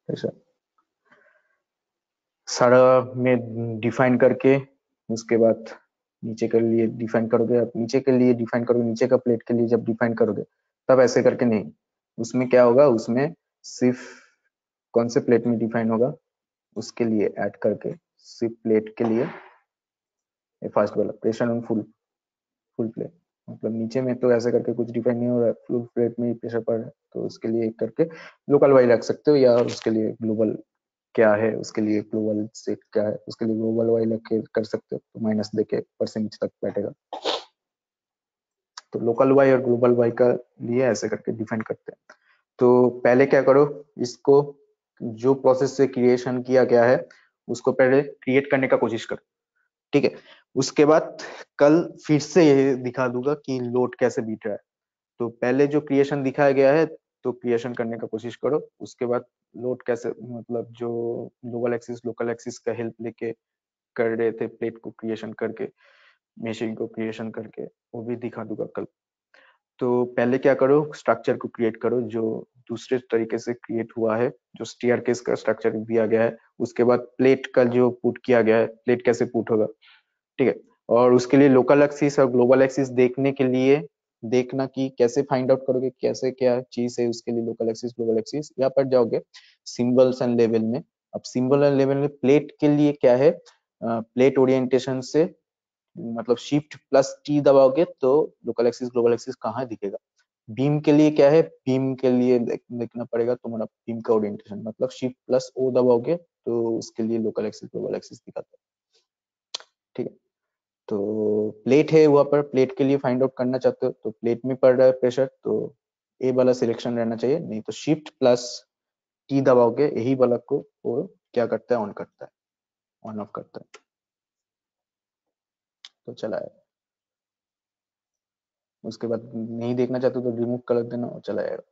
ऐसा। सारा में डिफाइन करके उसके बाद नीचे के लिए डिफाइन करोगे, अब नीचे के लिए डिफाइन करोगे, नीचे का प्लेट के लिए जब डिफाइन करोगे तब ऐसे करके नहीं, उसमें क्या होगा, उसमें सिर्फ कौन से प्लेट में डिफाइन होगा उसके लिए ऐड करके, सिर्फ प्लेट के लिए फर्स्ट वाला प्रेशर ऑन फुल प्लेट, मतलब नीचे में तो ऐसे करके कुछ डिफाइन नहीं हो रहा है, फुल प्लेट में ही प्रेशर पड़ रहा है, तो उसके लिए एक करके लोकल वाई रख सकते हो, या उसके लिए ग्लोबल क्या है, उसके लिए ग्लोबल सेट क्या है, उसके लिए ग्लोबल वाई लग के कर सकते हो, तो माइनस देके परसेंटेज तक बैठेगा। तो लोकल वाई और ग्लोबल वाई का लिए ऐसे करके डिफाइन करते हैं। तो पहले क्या करो, इसको जो प्रोसेस से क्रिएशन किया गया है उसको पहले क्रिएट करने का कोशिश करो, ठीक है। उसके बाद कल फिर से ये दिखा दूंगा कि लोड कैसे बीट रहा है, तो पहले जो क्रिएशन दिखाया गया है तो क्रिएशन करने का कोशिश करो, उसके बाद लोड कैसे, मतलब जो ग्लोबल एक्सिस लोकल एक्सिस का हेल्प लेके कर रहे थे प्लेट को क्रिएशन करके, मेशिंग को क्रिएशन करके, वो भी दिखा दूंगा कल। तो पहले क्या करो, स्ट्रक्चर को क्रिएट करो जो दूसरे तरीके से क्रिएट हुआ है, जो स्टेयरकेस का स्ट्रक्चर दिया गया है। उसके बाद प्लेट का जो पुट किया गया है, प्लेट कैसे पुट होगा, ठीक है। और उसके लिए लोकल एक्सिस और ग्लोबल एक्सिस देखने के लिए देखना कि कैसे फाइंड आउट करोगे, कैसे क्या चीज है उसके लिए लोकल एक्सिस ग्लोबल एक्सिस। यहाँ पर जाओगे सिंबल्स एंड लेवल में। अब सिंबल एंड लेवल में प्लेट के लिए क्या है, प्लेट ओरिएंटेशन से मतलब शिफ्ट प्लस टी दबाओगे तो लोकल एक्सिस ग्लोबल एक्सिस कहाँ दिखेगा। बीम के लिए क्या है, बीम के लिए देखना पड़ेगा तुम्हारा बीम का ओरिएंटेशन, मतलब शिफ्ट प्लस ओ दबाओगे तो उसके लिए लोकल एक्सिस ग्लोबल एक्सिस दिखाता है, ठीक है। तो प्लेट है वहां पर, प्लेट के लिए फाइंड आउट करना चाहते हो तो प्लेट में पड़ रहा है प्रेशर तो ए वाला सिलेक्शन रहना चाहिए, नहीं तो शिफ्ट प्लस टी दबाओगे यही वाला को वो क्या करता है, ऑन करता है, ऑन ऑफ करता है। तो चला है, उसके बाद नहीं देखना चाहते तो रिमूव कर देना और चला जाएगा।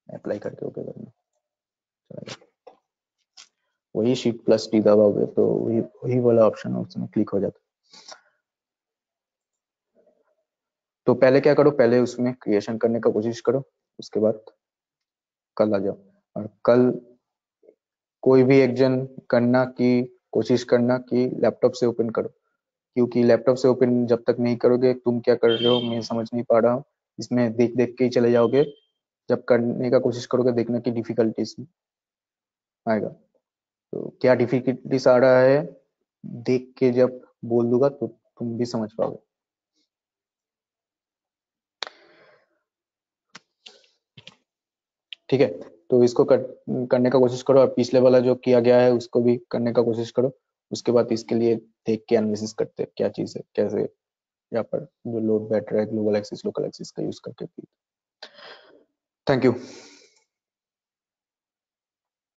अप्लाई करके ओके करना, चला जाएगा। वही शिफ्ट प्लस टी दबाओगे तो वही वही वाला ऑप्शन है उसमें क्लिक हो जाता है। तो पहले क्या करो, पहले उसमें क्रिएशन करने का कोशिश करो, उसके बाद कल आ जाओ। और कल कोई भी एक जन करना की कोशिश करना कि लैपटॉप से ओपन करो, क्योंकि लैपटॉप से ओपन जब तक नहीं करोगे, तुम क्या कर रहे हो मैं समझ नहीं पा रहा हूँ, इसमें देख देख के ही चले जाओगे। जब करने का कोशिश करोगे देखना कि डिफिकल्टीज आएगा, तो क्या डिफिकल्टीज आ रहा है देख के जब बोल दूंगा तो तुम भी समझ पाओगे। ठीक है, तो इसको करने का कोशिश करो और पिछले वाला जो किया गया है उसको भी करने का कोशिश करो। उसके बाद इसके लिए देख के एनालिसिस करते हैं क्या चीज है, कैसे यहाँ पर जो लोड बैठ रहा है ग्लोबल एक्सिस लोकल एक्सिस का यूज करके। Thank you.